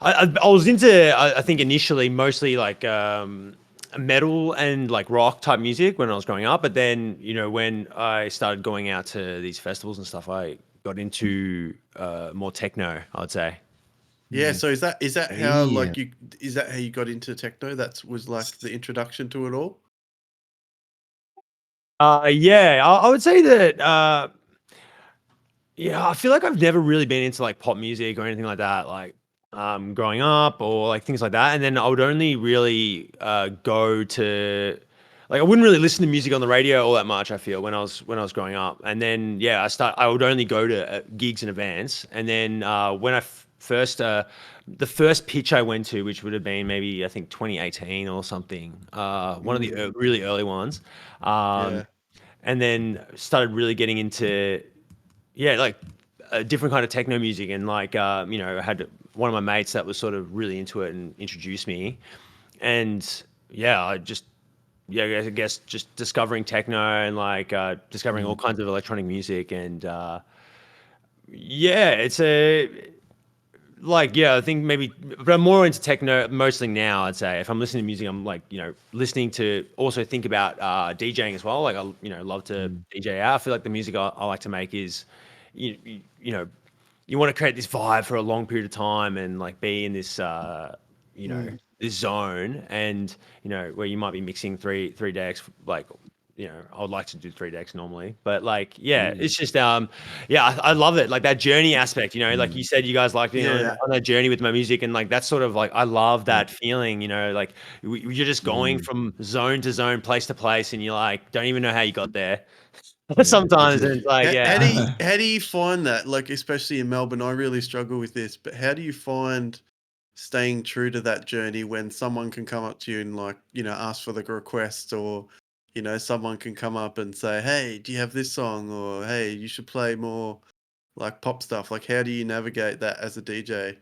I was into I think initially mostly like metal and like rock type music when I was growing up, but then when I started going out to these festivals and stuff, I got into more techno, I would say. Yeah, so is that how like is that how you got into techno? That was like the introduction to it all? Yeah, I would say that yeah, I feel like I've never really been into like pop music or anything like that, like growing up or like things like that. And then I would only really go to like I wouldn't really listen to music on the radio all that much, I feel, when I was growing up. And then yeah, I would only go to gigs and events. And then when I first the first pitch I went to, which would have been maybe I think 2018 or something, one of the really early ones, and then started really getting into like a different kind of techno music, and like I had one of my mates that was sort of really into it and introduced me, and I guess just discovering techno and like discovering all kinds of electronic music, and it's I think maybe, but I'm more into techno mostly now. I'd say if I'm listening to music, I'm like listening to also think about DJing as well. Like I love to DJ out. I feel like the music I like to make is you want to create this vibe for a long period of time and like be in this this zone, and where you might be mixing three decks, like I would like to do 3 decks normally, but like it's just I love it, like that journey aspect, like you said, you guys like on that journey with my music, and like that's sort of like I love that feeling, like you're just going from zone to zone, place to place, and you like don't even know how you got there. Sometimes it's like how do you find that, like especially in Melbourne? I really struggle with this, but how do you find staying true to that journey when someone can come up to you and like ask for the request, or someone can come up and say, hey, do you have this song, or hey, you should play more like pop stuff? Like how do you navigate that as a DJ?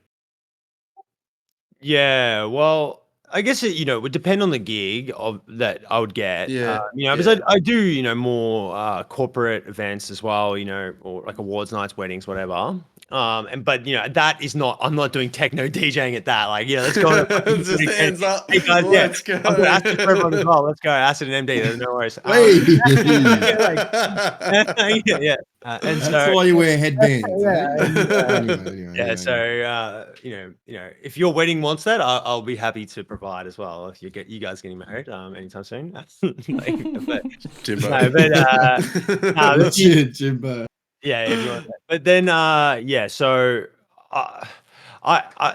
Yeah, well, I guess it would depend on the gig that I would get. Because I do more corporate events as well, or like awards nights, weddings, whatever. But that is not. I'm not doing techno DJing at that. Like let's go. Just hands up. Hey guys, Let's go. I'll do acid for everyone as well. Let's go, acid and MD. There's no worries. And so, that's why you wear headbands. So if your wedding wants that, I'll be happy to provide as well. If you guys getting married anytime soon. Jimbo. Yeah, if you want that. But then so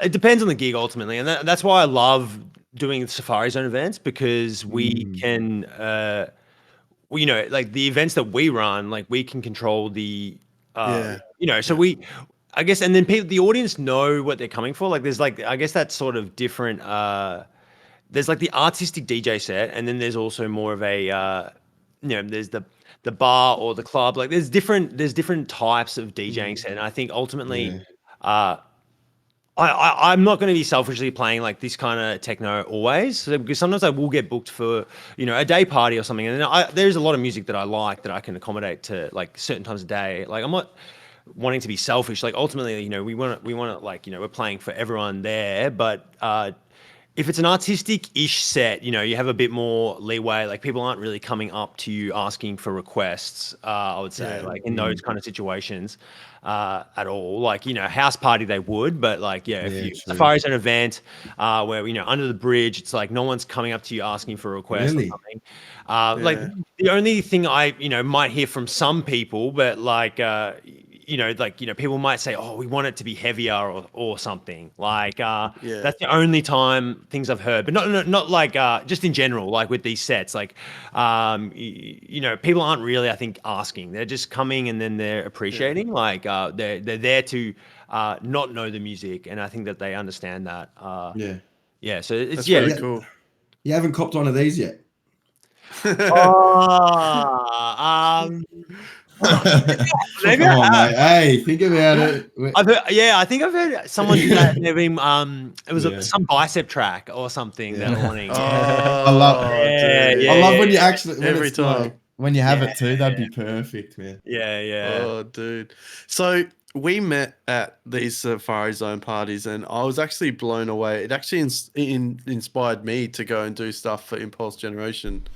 it depends on the gig ultimately, and that's why I love doing Safari Zone events, because we can well, you know, like the events that we run, like we can control the, Yeah. you know, so we, I guess, and then people, the audience know what they're coming for. Like there's like, I guess that's sort of different. There's like the artistic DJ set, and then there's also more of a, you know, there's the bar or the club. Like there's different types of DJing set, and I think ultimately, I'm not going to be selfishly playing like this kind of techno always, because sometimes I will get booked for, you know, a day party or something, and then there's a lot of music that I like that I can accommodate to like certain times of day. Like I'm not wanting to be selfish. Like ultimately, you know, we want to like, you know, we're playing for everyone there, but if it's an artistic-ish set, you know, you have a bit more leeway. Like people aren't really coming up to you asking for requests. I would say, like in those kind of situations, at all. Like, you know, house party they would, but like, yeah, if you Safari's an event where, you know, under the bridge, it's like no one's coming up to you asking for a request or something. Like the only thing I, you know, might hear from some people, but like, you know, like, you know, people might say, oh, we want it to be heavier or something. Like, that's the only time things I've heard, but not like, just in general, like with these sets, like, you know, people aren't really, I think, asking. They're just coming and then they're appreciating. Like, they're there to not know the music, and I think that they understand that. Yeah. So it's really cool. You haven't copped one of these yet. Maybe Come on, mate. Hey, think about it. I've heard, I think I've heard someone do that. Maybe it was some bicep track or something that morning. I love when you actually every time when you have it too. That'd be perfect, man. Yeah. Oh, dude. So we met at these Safari Zone parties, and I was actually blown away. It actually inspired me to go and do stuff for Impulse Generation,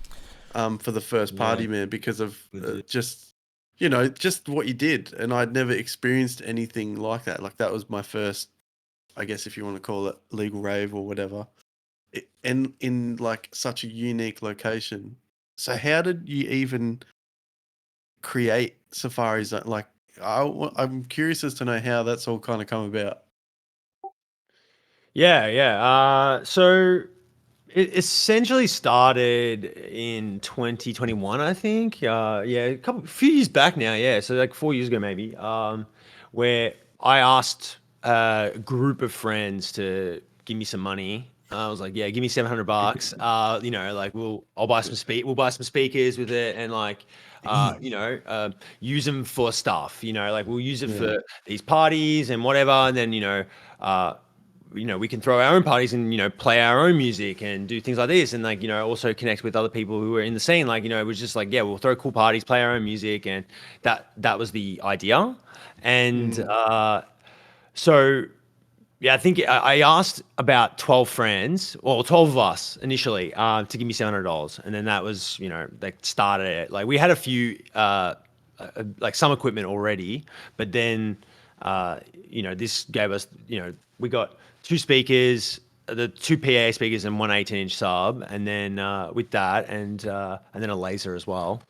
for the first party, man, because of just, you know, just what you did. And I'd never experienced anything like that. Like that was my first, I guess, if you want to call it legal rave or whatever, and in like such a unique location. So how did you even create Safari Zone? Like, I'm curious as to know how that's all kind of come about. Yeah. So it essentially started in 2021, I think. A few years back now. Yeah, so like 4 years ago maybe. Where I asked a group of friends to give me some money. I was like, yeah, give me $700. You know, like we'll buy some speakers with it, and like, you know, use them for stuff. You know, like we'll use it for these parties and whatever, and then you know, we can throw our own parties and, you know, play our own music and do things like this, and like, you know, also connect with other people who are in the scene. Like, you know, it was just like, yeah, we'll throw cool parties, play our own music, and that was the idea. And so yeah, I think I asked about 12 friends, or 12 of us initially, to give me $700, and then that was, you know, they started it. Like we had a few like some equipment already, but then you know, this gave us, you know, we got 2 speakers, the 2 PA speakers and 1 18-inch sub, and then with that, and then a laser as well.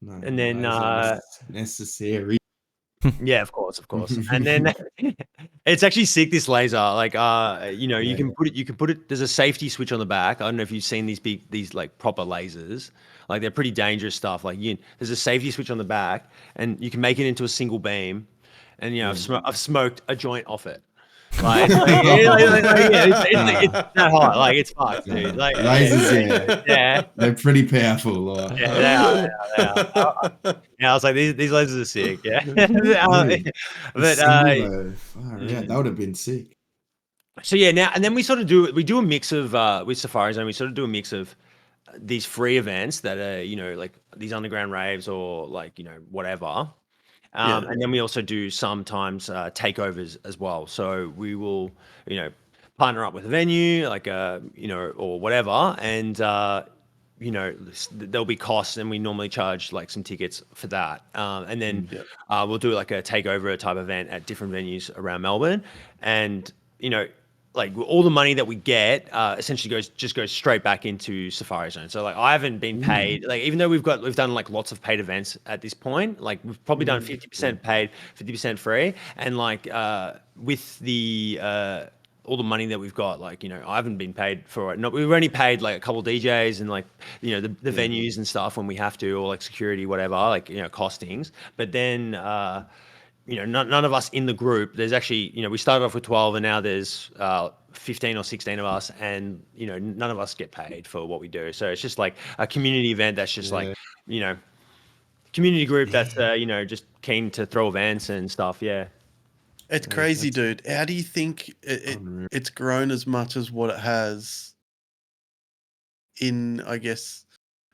And then necessary. Yeah, of course. And then it's actually sick, this laser. Like you know, you can put it, there's a safety switch on the back. I don't know if you've seen these like proper lasers. Like they're pretty dangerous stuff. Like there's a safety switch on the back, and you can make it into a single beam. And you know, I've smoked a joint off it. Like, it's that hot. Like it's fucked, dude. Like lasers, yeah, they're pretty powerful. Yeah, they are. Yeah, I was like, these lasers are sick. Yeah, but that would have been sick. So yeah, now and then we do a mix of with Safari Zone. We sort of do a mix of these free events that are, you know, like these underground raves or like, you know, whatever. And then we also do sometimes takeovers as well. So we will, you know, partner up with a venue, like you know, or whatever, and you know, there'll be costs, and we normally charge like some tickets for that. And then we'll do like a takeover type event at different venues around Melbourne, and you know, like all the money that we get essentially goes straight back into Safari Zone. So like I haven't been paid, like even though we've done like lots of paid events at this point, like we've probably done 50% paid, 50% free, and like with the all the money that we've got, like, you know, I haven't been paid for it. No, we've only paid like a couple of DJs and like, you know, the venues and stuff when we have to, or like security, whatever, like, you know, costings. But then, you know, none of us in the group, there's actually, you know, we started off with 12 and now there's 15 or 16 of us, and, you know, none of us get paid for what we do. So it's just like a community event that's just like, you know, community group that's, you know, just keen to throw events and stuff. Yeah. It's crazy, dude. How do you think it's grown as much as what it has in, I guess,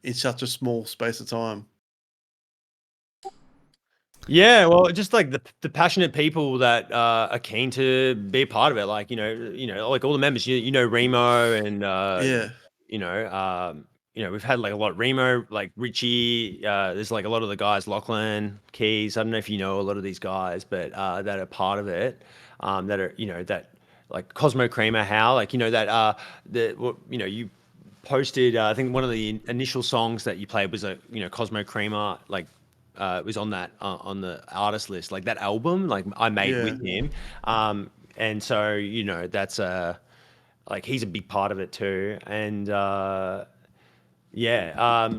in such a small space of time? Yeah, well, just like the passionate people that are keen to be a part of it, like, you know, like all the members, you know, Remo and Yeah. you know, we've had like a lot of Remo, like Richie. There's like a lot of the guys, Lachlan, Keys. I don't know if you know a lot of these guys, but that are part of it. That are, you know, that like Cosmo Creamer, How, like, you know, that you know, you posted. I think one of the initial songs that you played was a, you know, Cosmo Creamer, like. Was on that on the artist list, like that album, like I made with him, and so, you know, that's like he's a big part of it too, and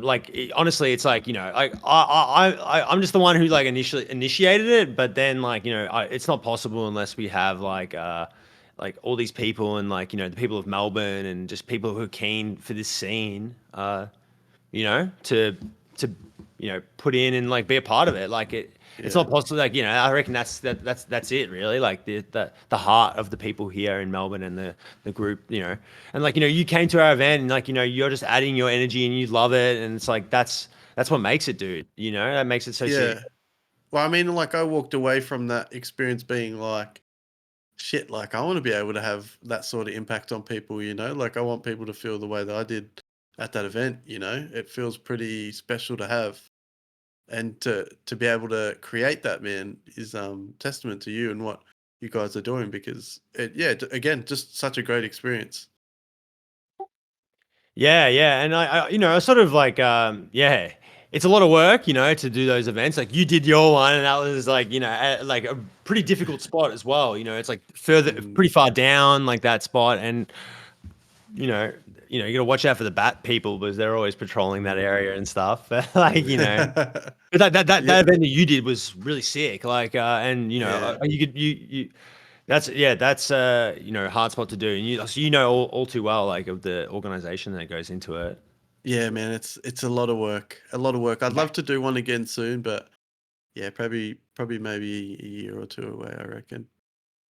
like honestly, it's like, you know, like I'm just the one who like initially initiated it, but then, like, you know, it's not possible unless we have like all these people, and like, you know, the people of Melbourne and just people who are keen for this scene, you know, to you know, put in and like be a part of it. Like it's not possible. Like, you know, I reckon that's it really. Like the heart of the people here in Melbourne and the group, you know, and like, you know, you came to our event and like, you know, you're just adding your energy and you love it. And it's like, that's what makes it, dude. You know, that makes it so sick. Well, I mean, like I walked away from that experience being like, shit, like I want to be able to have that sort of impact on people, you know, like I want people to feel the way that I did at that event, you know. It feels pretty special to have, and to be able to create that, man, is testament to you and what you guys are doing, because again, just such a great experience. Yeah, and I you know, I sort of like, it's a lot of work, you know, to do those events. Like you did your one, and that was like, you know, like a pretty difficult spot as well. You know, it's like pretty far down, like that spot, and you know, you got to watch out for the bat people because they're always patrolling that area and stuff. But like, you know, but that event that you did was really sick. Like, and you know, you that's you know, hard spot to do, and so you know all too well, like, of the organization that goes into it. Yeah, man, it's a lot of work. I'd love to do one again soon, but yeah, probably maybe a year or two away, I reckon,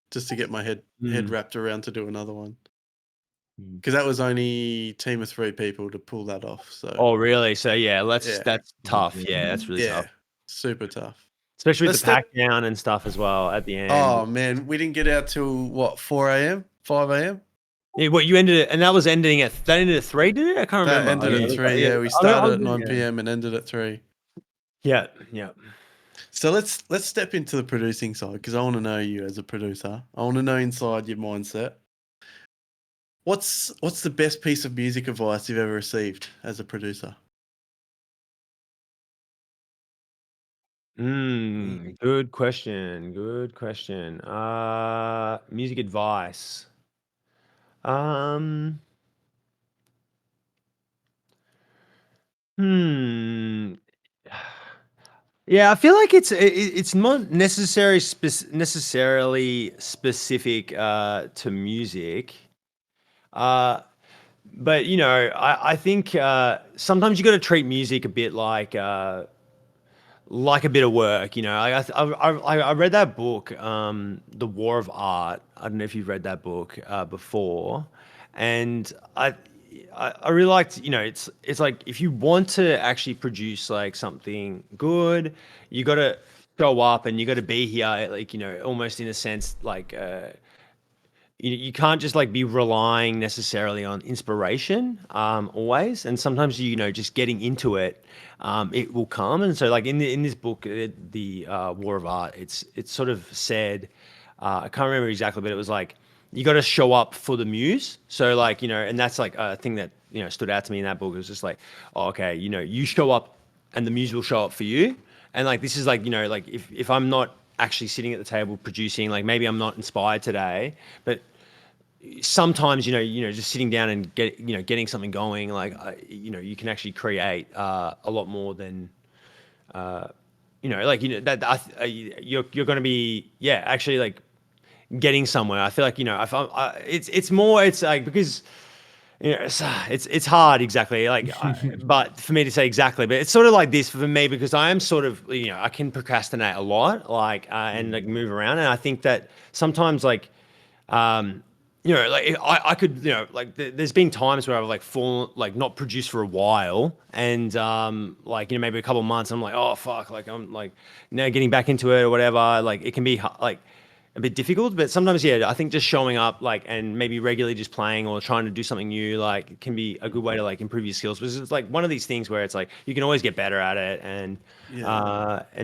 just to get my head wrapped around to do another one. Because that was only team of 3 people to pull that off. So. Oh, really? So yeah, that's tough. Yeah, that's really tough. Super tough. Especially with the pack down and stuff as well at the end. Oh man, we didn't get out till what, 4 a.m., 5 a.m. Yeah, what you ended it, and that ended at 3, did it? I can't remember. That ended at 3. Yeah, we started at 9 p.m. and ended at 3. Yeah. So let's step into the producing side, because I want to know you as a producer. I want to know inside your mindset. What's the best piece of music advice you've ever received as a producer? Good question. Music advice. Yeah, I feel like it's not necessarily specific to music. But you know, I think sometimes you got to treat music a bit like a bit of work. You know, I read that book, The War of Art. I don't know if you've read that book before, and I really liked, you know, it's like if you want to actually produce like something good, you got to show up and you got to be here, like, you know, almost in a sense, like you can't just like be relying necessarily on inspiration always, and sometimes, you know, just getting into it, it will come. And so like in this book, the War of Art, it's sort of said, I can't remember exactly, but it was like, you got to show up for the muse. So like, you know, and that's like a thing that, you know, stood out to me in that book. It was just like, oh, okay, you know, you show up and the muse will show up for you. And like, this is like, you know, like if I'm not actually sitting at the table producing, like maybe I'm not inspired today, but sometimes just sitting down and getting something going, like you can actually create a lot more than you're going to be actually like getting somewhere. I feel like it's more, it's like, because it's hard, exactly, like but for me to say exactly, but it's sort of like this for me, because I am sort of, I can procrastinate a lot, like and like move around, and I think that sometimes like like I could, like there's been times where I've like fallen, like not produced for a while, and like maybe a couple of months, I'm like, oh fuck, like I'm like now getting back into it or whatever. Like it can be like a bit difficult, but sometimes I think just showing up, like, and maybe regularly just playing or trying to do something new, like can be a good way to like improve your skills, because it's like one of these things where it's like you can always get better at it, and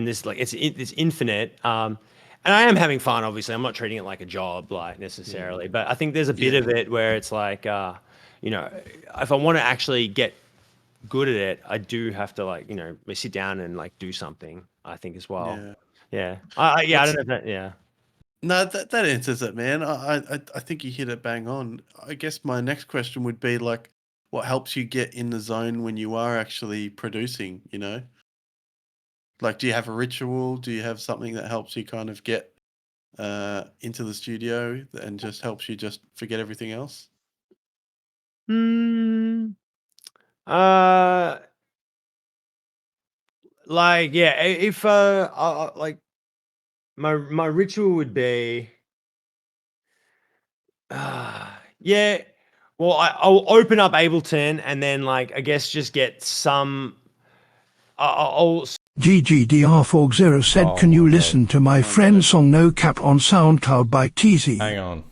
this, like, it's infinite. And I am having fun, obviously. I'm not treating it like a job, like, necessarily. But I think there's a bit of it where it's like, if I want to actually get good at it, I do have to, like, sit down and like do something, I think, as well. Yeah. I don't know if that, No, that answers it, man. I think you hit it bang on. I guess my next question would be like, what helps you get in the zone when you are actually producing, Like, do you have a ritual? Do you have something that helps you kind of get into the studio and just helps you just forget everything else? Like, if like my ritual would be, well, I'll open up Ableton, and then, like, I guess just get some. I'll GGDR40 said, can you listen to my friend's song No Cap on SoundCloud by TZ? Hang on.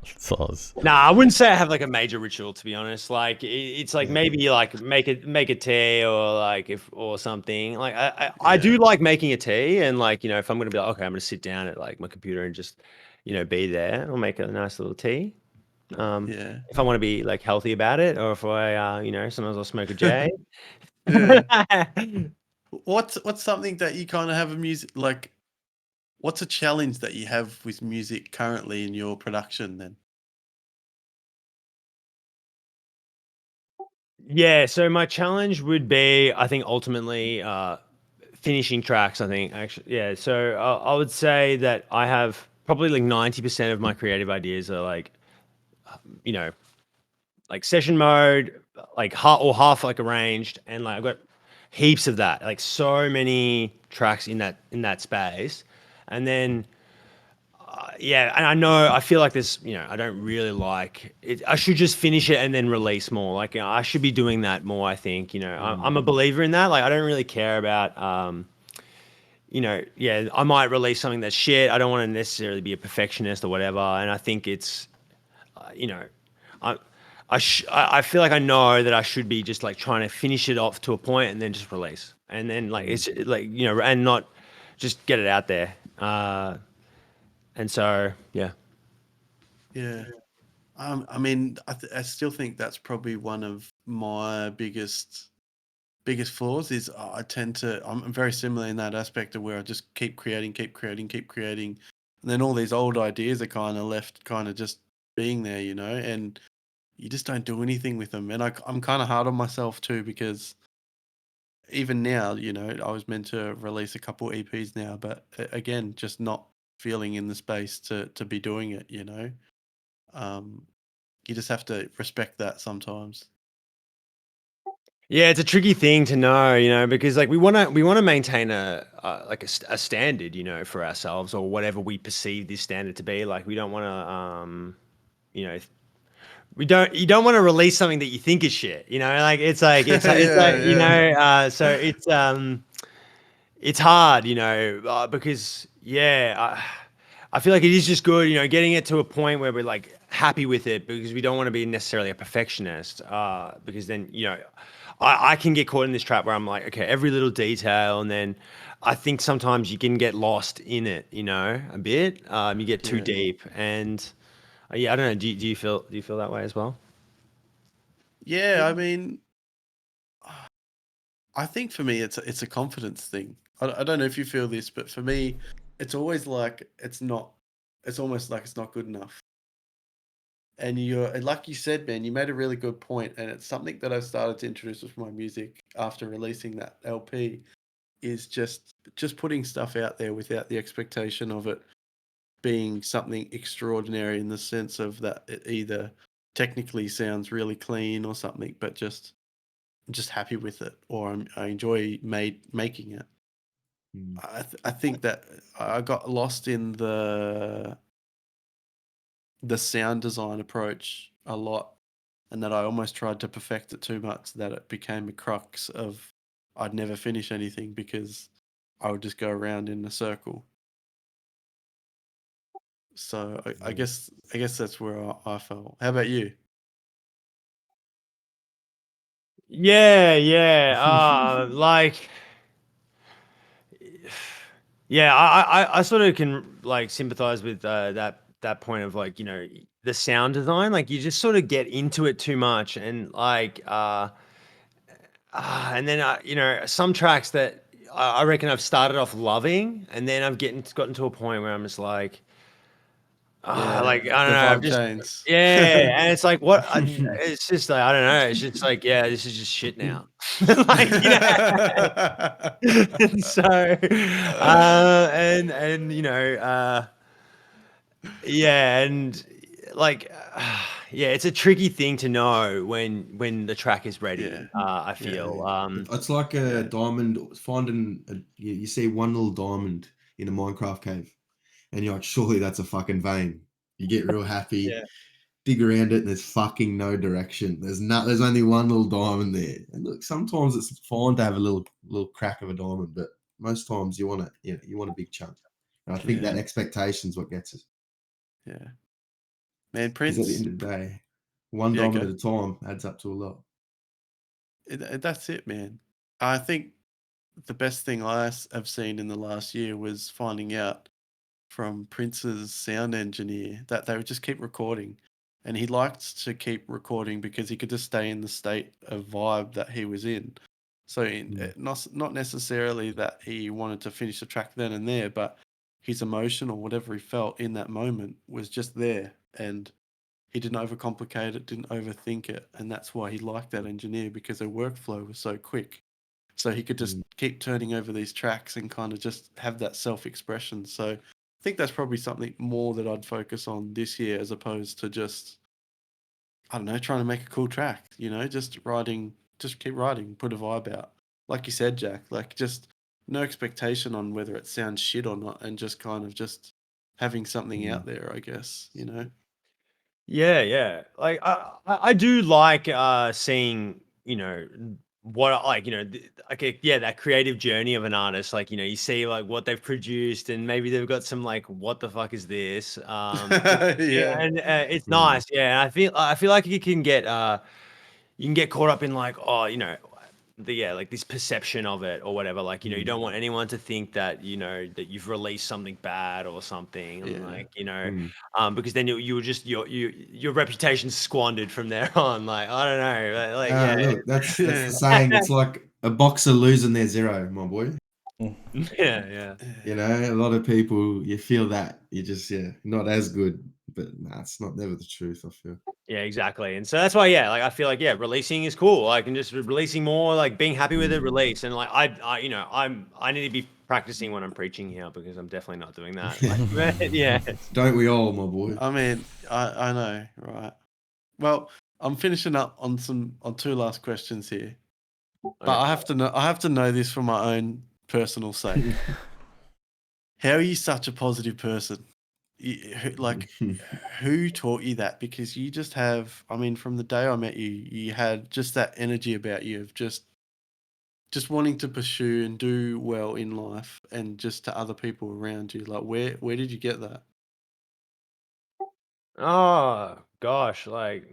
Soz. Nah, I wouldn't say I have like a major ritual, to be honest. Like it's like maybe like make a tea, or like or something. Like I do like making a tea, and like if I'm gonna be like, okay, I'm gonna sit down at like my computer and just be there, I'll make a nice little tea. If I want to be like healthy about it, or if I sometimes I'll smoke a J. What's something that you kind of have a music, like, what's a challenge that you have with music currently in your production then? Yeah, so my challenge would be, I think, ultimately finishing tracks, I think, actually. Yeah, so I would say that I have probably like 90% of my creative ideas are like, like session mode, like half like arranged, and like I've got heaps of that, like so many tracks in that space. And then and I feel like this, I don't really like it. I should just finish it and then release more. Like, I should be doing that more, I think. I'm a believer in that. Like, I don't really care about, I might release something that's shit. I don't want to necessarily be a perfectionist or whatever. And I think it's, I feel like I know that I should be just like trying to finish it off to a point and then just release. And then like, it's like, and not just get it out there. And so, yeah. Yeah. I mean, I still think that's probably one of my biggest flaws is I'm very similar in that aspect of where I just keep creating, and then all these old ideas are kind of left kind of just being there, and you just don't do anything with them. And I'm kind of hard on myself too, because even now, I was meant to release a couple EPs now, but again, just not feeling in the space to be doing it, you just have to respect that sometimes. Yeah, it's a tricky thing to know, because like we want to maintain a standard, for ourselves, or whatever we perceive this standard to be. Like, we don't want to, you don't want to release something that you think is shit, like it's like so it's hard, because I feel like it is just good, getting it to a point where we're like happy with it, because we don't want to be necessarily a perfectionist, because then, I can get caught in this trap where I'm like, okay, every little detail, and then I think sometimes you can get lost in it, a bit. You get too deep, and I don't know. Do you feel that way as well? Yeah, I mean, I think for me, it's a confidence thing. I don't know if you feel this, but for me, it's always like it's almost like it's not good enough. And like you said, man, you made a really good point, and it's something that I've started to introduce with my music after releasing that LP, is just putting stuff out there without the expectation of it being something extraordinary in the sense of that it either technically sounds really clean or something, but I'm just happy with it, or I enjoy making it. I think that I got lost in the sound design approach a lot, and that I almost tried to perfect it too much, that it became a crux of I'd never finish anything because I would just go around in a circle. So I guess that's where I felt. How about you? Yeah, yeah. Like, yeah, I sort of can like sympathize with that point of like, you know, the sound design. Like, you just sort of get into it too much, and like, and then you know, some tracks that I reckon I've started off loving, and then I've gotten to a point where I'm just like, like, I the don't know, I'm vibe just changes. yeah, and it's like, what? It's just like, I don't know. It's just like, yeah, this is just shit now. Like, you know. And so, and you know, yeah, and like, yeah, it's a tricky thing to know when the track is ready. I feel. It's like a diamond finding. You see one little diamond in a Minecraft cave, and you're like, surely that's a fucking vein. You get real happy, Yeah. dig around it, and there's fucking no direction. There's only one little diamond there. And look, sometimes it's fine to have a little crack of a diamond, but most times you want a big chunk. And I think that expectation's what gets us. Yeah. Man, Because at the Prince. end of the day, one Yeah, diamond go. at a time adds up to a lot. That's it, man. I think the best thing have seen in the last year was finding out from Prince's sound engineer that they would just keep recording. And he liked to keep recording because he could just stay in the state of vibe that he was in. So not necessarily that he wanted to finish the track then and there, but his emotion or whatever he felt in that moment was just there. And he didn't overcomplicate it, didn't overthink it. And that's why he liked that engineer, because their workflow was so quick. So he could just keep turning over these tracks and kind of just have that self-expression. So I think that's probably something more that I'd focus on this year, as opposed to just, I don't know, trying to make a cool track, you know, just keep writing, put a vibe out. Like you said, Jack, like just no expectation on whether it sounds shit or not, and just kind of just having something out there, I guess, you know? Yeah, yeah. Like, I do like seeing, you know, what like, you know, yeah, that creative journey of an artist. Like, you know, you see like what they've produced, and maybe they've got some like, what the fuck is this? Yeah. And it's nice. Yeah, and I feel like you can get caught up in like, oh, you know, like this perception of it or whatever. Like, you know, you don't want anyone to think that, you know, that you've released something bad or something. And like, you know, because then you were just your reputation's squandered from there on. Like, I don't know. Like, yeah. Look, that's the saying. It's like a boxer losing their zero, my boy. Yeah, yeah. You know, a lot of people, you feel that you're just not as good, but nah, it's never the truth. I feel. Yeah, exactly. And so that's why, yeah, like I feel like, yeah, releasing is cool. Like, and just releasing more, like being happy with it, release. And like, I you know, I need to be practicing when I'm preaching here, because I'm definitely not doing that. Like, yeah. Don't we all, my boy? I mean, I know, right? Well, I'm finishing up on two last questions here, but I have to know this for my own personal sake. How are you such a positive person? Who taught you that? Because you just have, I mean, from the day I met you, you had just that energy about you of just wanting to pursue and do well in life, and just to other people around you. Like, where did you get that? Oh gosh, like,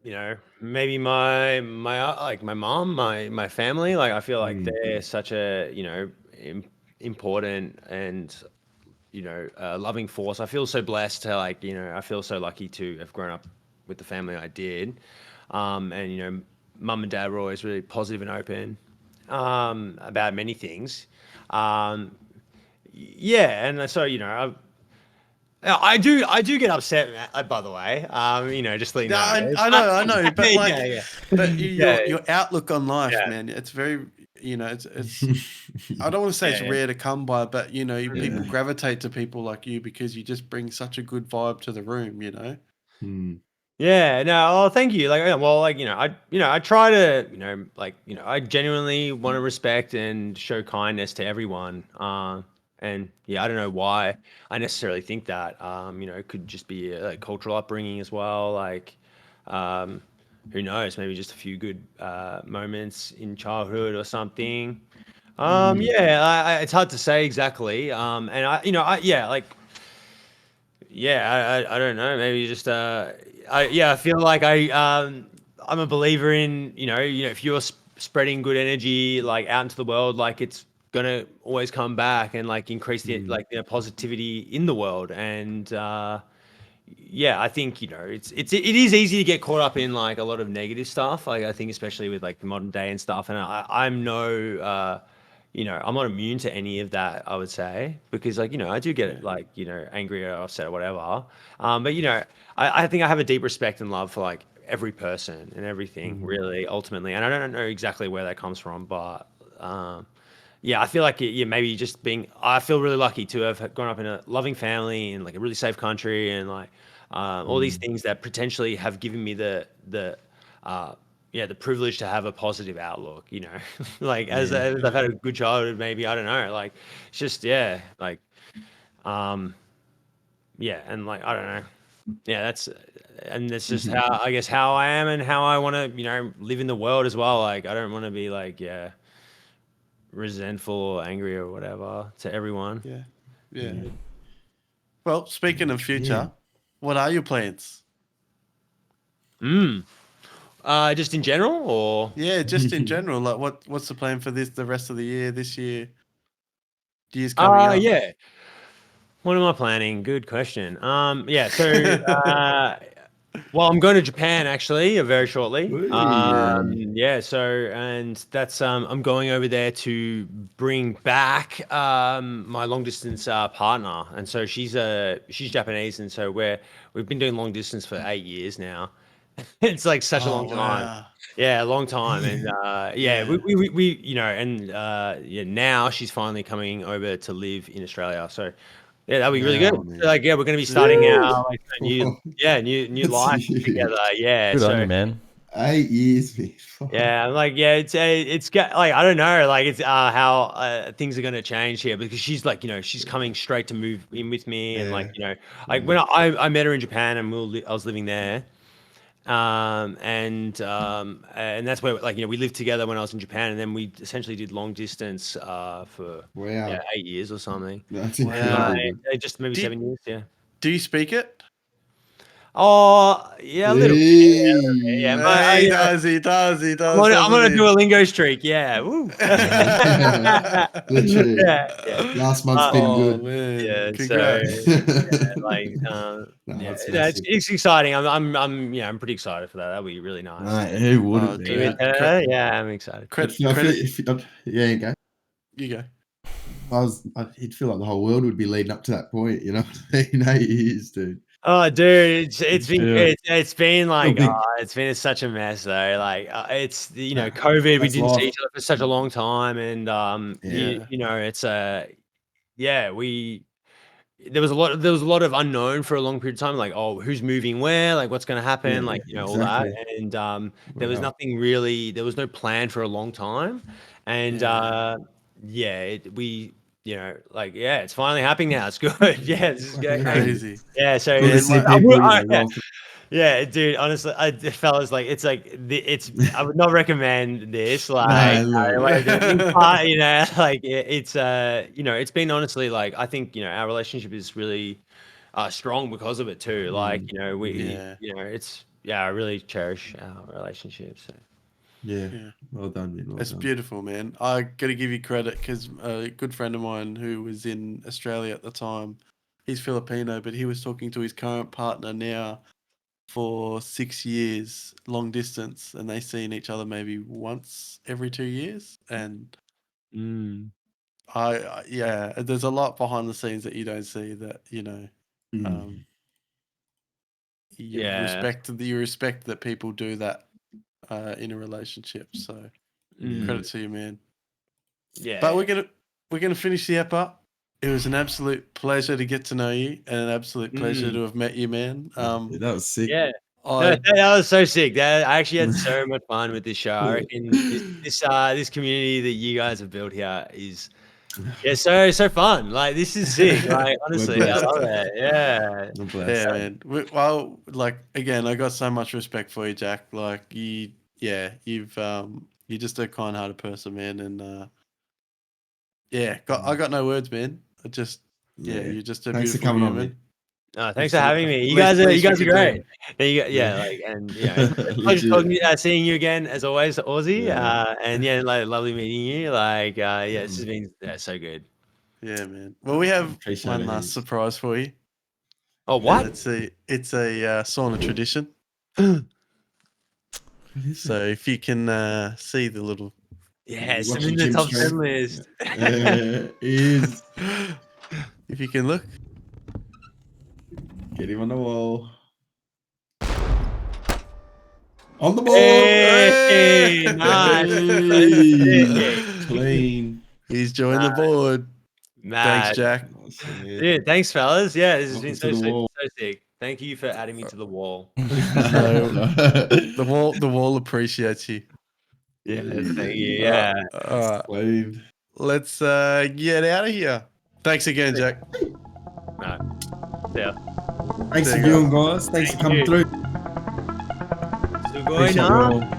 you know, maybe my like my mom, my family. Like, I feel like they're such a, you know, important and, you know, loving force. I feel so blessed to, like, you know, I feel so lucky to have grown up with the family I did. And, you know, mum and dad were always really positive and open about many things. Yeah, and so, you know, Yeah, I do get upset, by the way. You know, just letting you know. I know, but like, yeah. but Yeah. your outlook on life, Yeah. man, it's very, you know, it's. I don't want to say it's Yeah. rare to come by, but you know, people gravitate to people like you because you just bring such a good vibe to the room, you know. Yeah, no, oh, thank you. Like, well, like, I try to, like, I genuinely want to respect and show kindness to everyone. And yeah, I don't know why I necessarily think that. It could just be a like, cultural upbringing as well. Like, who knows? Maybe just a few good moments in childhood or something. Yeah, it's hard to say exactly. And I don't know. Maybe just I feel like I'm a believer in if you're spreading good energy like out into the world, like it's gonna always come back and like increase the like positivity in the world. And yeah, I think it is easy to get caught up in like a lot of negative stuff. Like I think especially with like the modern day and stuff. And I'm no I'm not immune to any of that, I would say, because like, I do get like, angry or upset or whatever. But I think I have a deep respect and love for like every person and everything really ultimately. And I don't know exactly where that comes from, but yeah, I feel like maybe just I feel really lucky to have grown up in a loving family in like a really safe country and like all these things that potentially have given me the privilege to have a positive outlook, like as I've had a good childhood, maybe, I don't know, like it's just, like, and like, I don't know. Yeah, that's just how, I guess, how I am and how I want to, live in the world as well. Like, I don't want to be like, resentful or angry or whatever to everyone. Yeah. Well, speaking of future, what are your plans? Just in general, or just in general. Like, what's the plan for the rest of the year, this year, years coming up? Yeah. What am I planning? Good question. Yeah. So, well, I'm going to Japan actually very shortly. Yeah. So, and that's I'm going over there to bring back my long distance partner, and so she's Japanese, and so we've been doing long distance for 8 years now. It's like such a long time. Wow. Yeah, a long time. And we now she's finally coming over to live in Australia. So yeah, that'll be really good. So, like, we're gonna be starting our like a new new life together. Yeah. Good so on you, man. 8 years, man. yeah, I'm like, it's like, I don't know, like it's how things are gonna change here because she's like, she's coming straight to move in with me, and like, like when I met her in Japan and I was living there. And that's where like we lived together when I was in Japan, and then we essentially did long distance for 8 years or something. That's incredible. Just maybe 7 years. Yeah. Do you speak it? Oh yeah, a little bit. Yeah, a little bit, yeah. He does. He does. I'm on a Duolingo streak. Yeah. Woo. Literally. Yeah. Last month's been good. Man. Yeah. Congrats. So like it's exciting. I'm pretty excited for that. That'll be really nice. Right, who wouldn't be? Yeah, I'm excited. Yeah, you go. You go. You'd feel like the whole world would be leading up to that point, you know? 8 years, dude. Oh, dude, it's been like it's been such a mess though. Like it's COVID. We didn't see each other for such a long time, and it's there was a lot of unknown for a long period of time. Like, oh, who's moving where? Like, what's going to happen? Like, all that, and there was nothing really. There was no plan for a long time, and it's finally happening now. It's good. Yeah, this is crazy. Yeah, so yeah, dude. Honestly, fellas, like it's I would not recommend this. Like, like it's been honestly like I think our relationship is really strong because of it too. Like I really cherish our relationship. So. Yeah. Well done, man. It's beautiful, man. I got to give you credit because a good friend of mine who was in Australia at the time, he's Filipino, but he was talking to his current partner now for 6 years, long distance, and they've seen each other maybe once every 2 years. And there's a lot behind the scenes that you don't see that, You respect that people do that in a relationship. So credit to you, man. Yeah. But we're gonna finish the app up. It was an absolute pleasure to get to know you, and an absolute pleasure to have met you, man. That was sick. Yeah. No, that was so sick. I actually had so much fun with this show. I reckon this community that you guys have built here is so fun. Like, this is sick. Like, honestly, I love it. Yeah. Yeah, man. Well, like, again, I got so much respect for you, Jack. Like, you're just a kind-hearted person, man. And I got no words, man. You're just a Thanks for beautiful coming on, human. man. No, thanks for having me. You guys are great. Pleasure seeing you again as always, Aussie. And lovely meeting you. Like, this has been so good. Yeah, man. Well, we have one last surprise for you. Oh, what? It's a sauna tradition. So if you can see the little it's in the top 10 list. If you can look. Get him on the wall. On the ball. Hey, nice. Clean. He's joined the board. Thanks, Jack. Dude, thanks, fellas. Yeah, this has been so sick. Thank you for adding me to the wall. The wall appreciates you. Yeah, thank you. Yeah. Let's get out of here. Thanks again, Jack. Yeah. Thanks for viewing, guys. Thanks for coming through. Going on.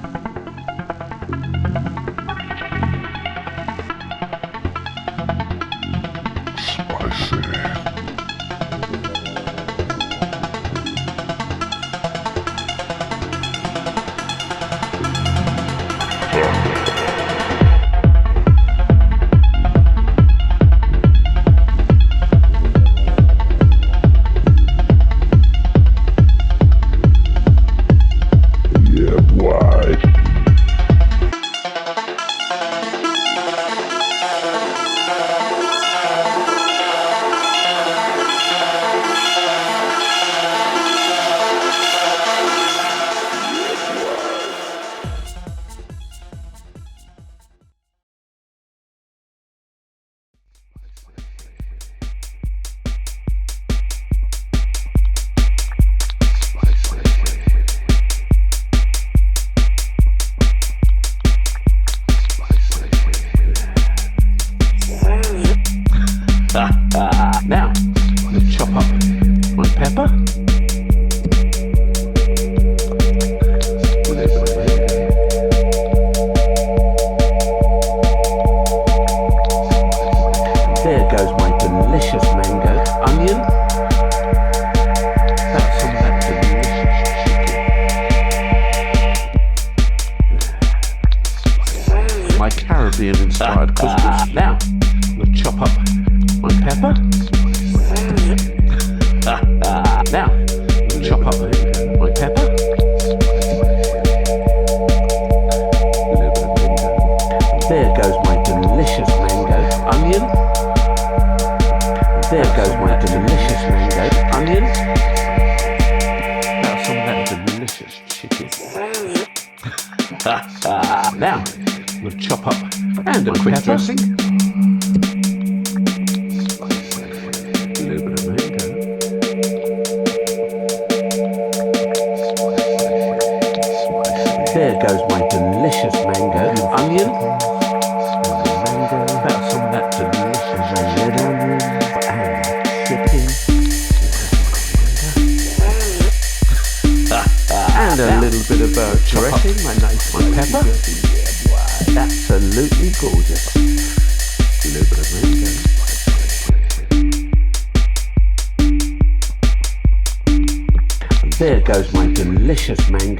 Now, let's chop up my pepper. There goes my delicious mango onion. That's some of that delicious chicken. My Caribbean-inspired couscous. Now, let's chop up my pepper. Now, chop up my pepper. There goes my delicious mango onion. There goes my delicious mango onion. Now some of that delicious chicken. Now, we'll chop up and a quick dressing. There goes my delicious mango onion. About some of that delicious red onion and chicken. And a little bit of dressing, my pepper. Absolutely gorgeous. A little bit of mango. There goes my delicious mango.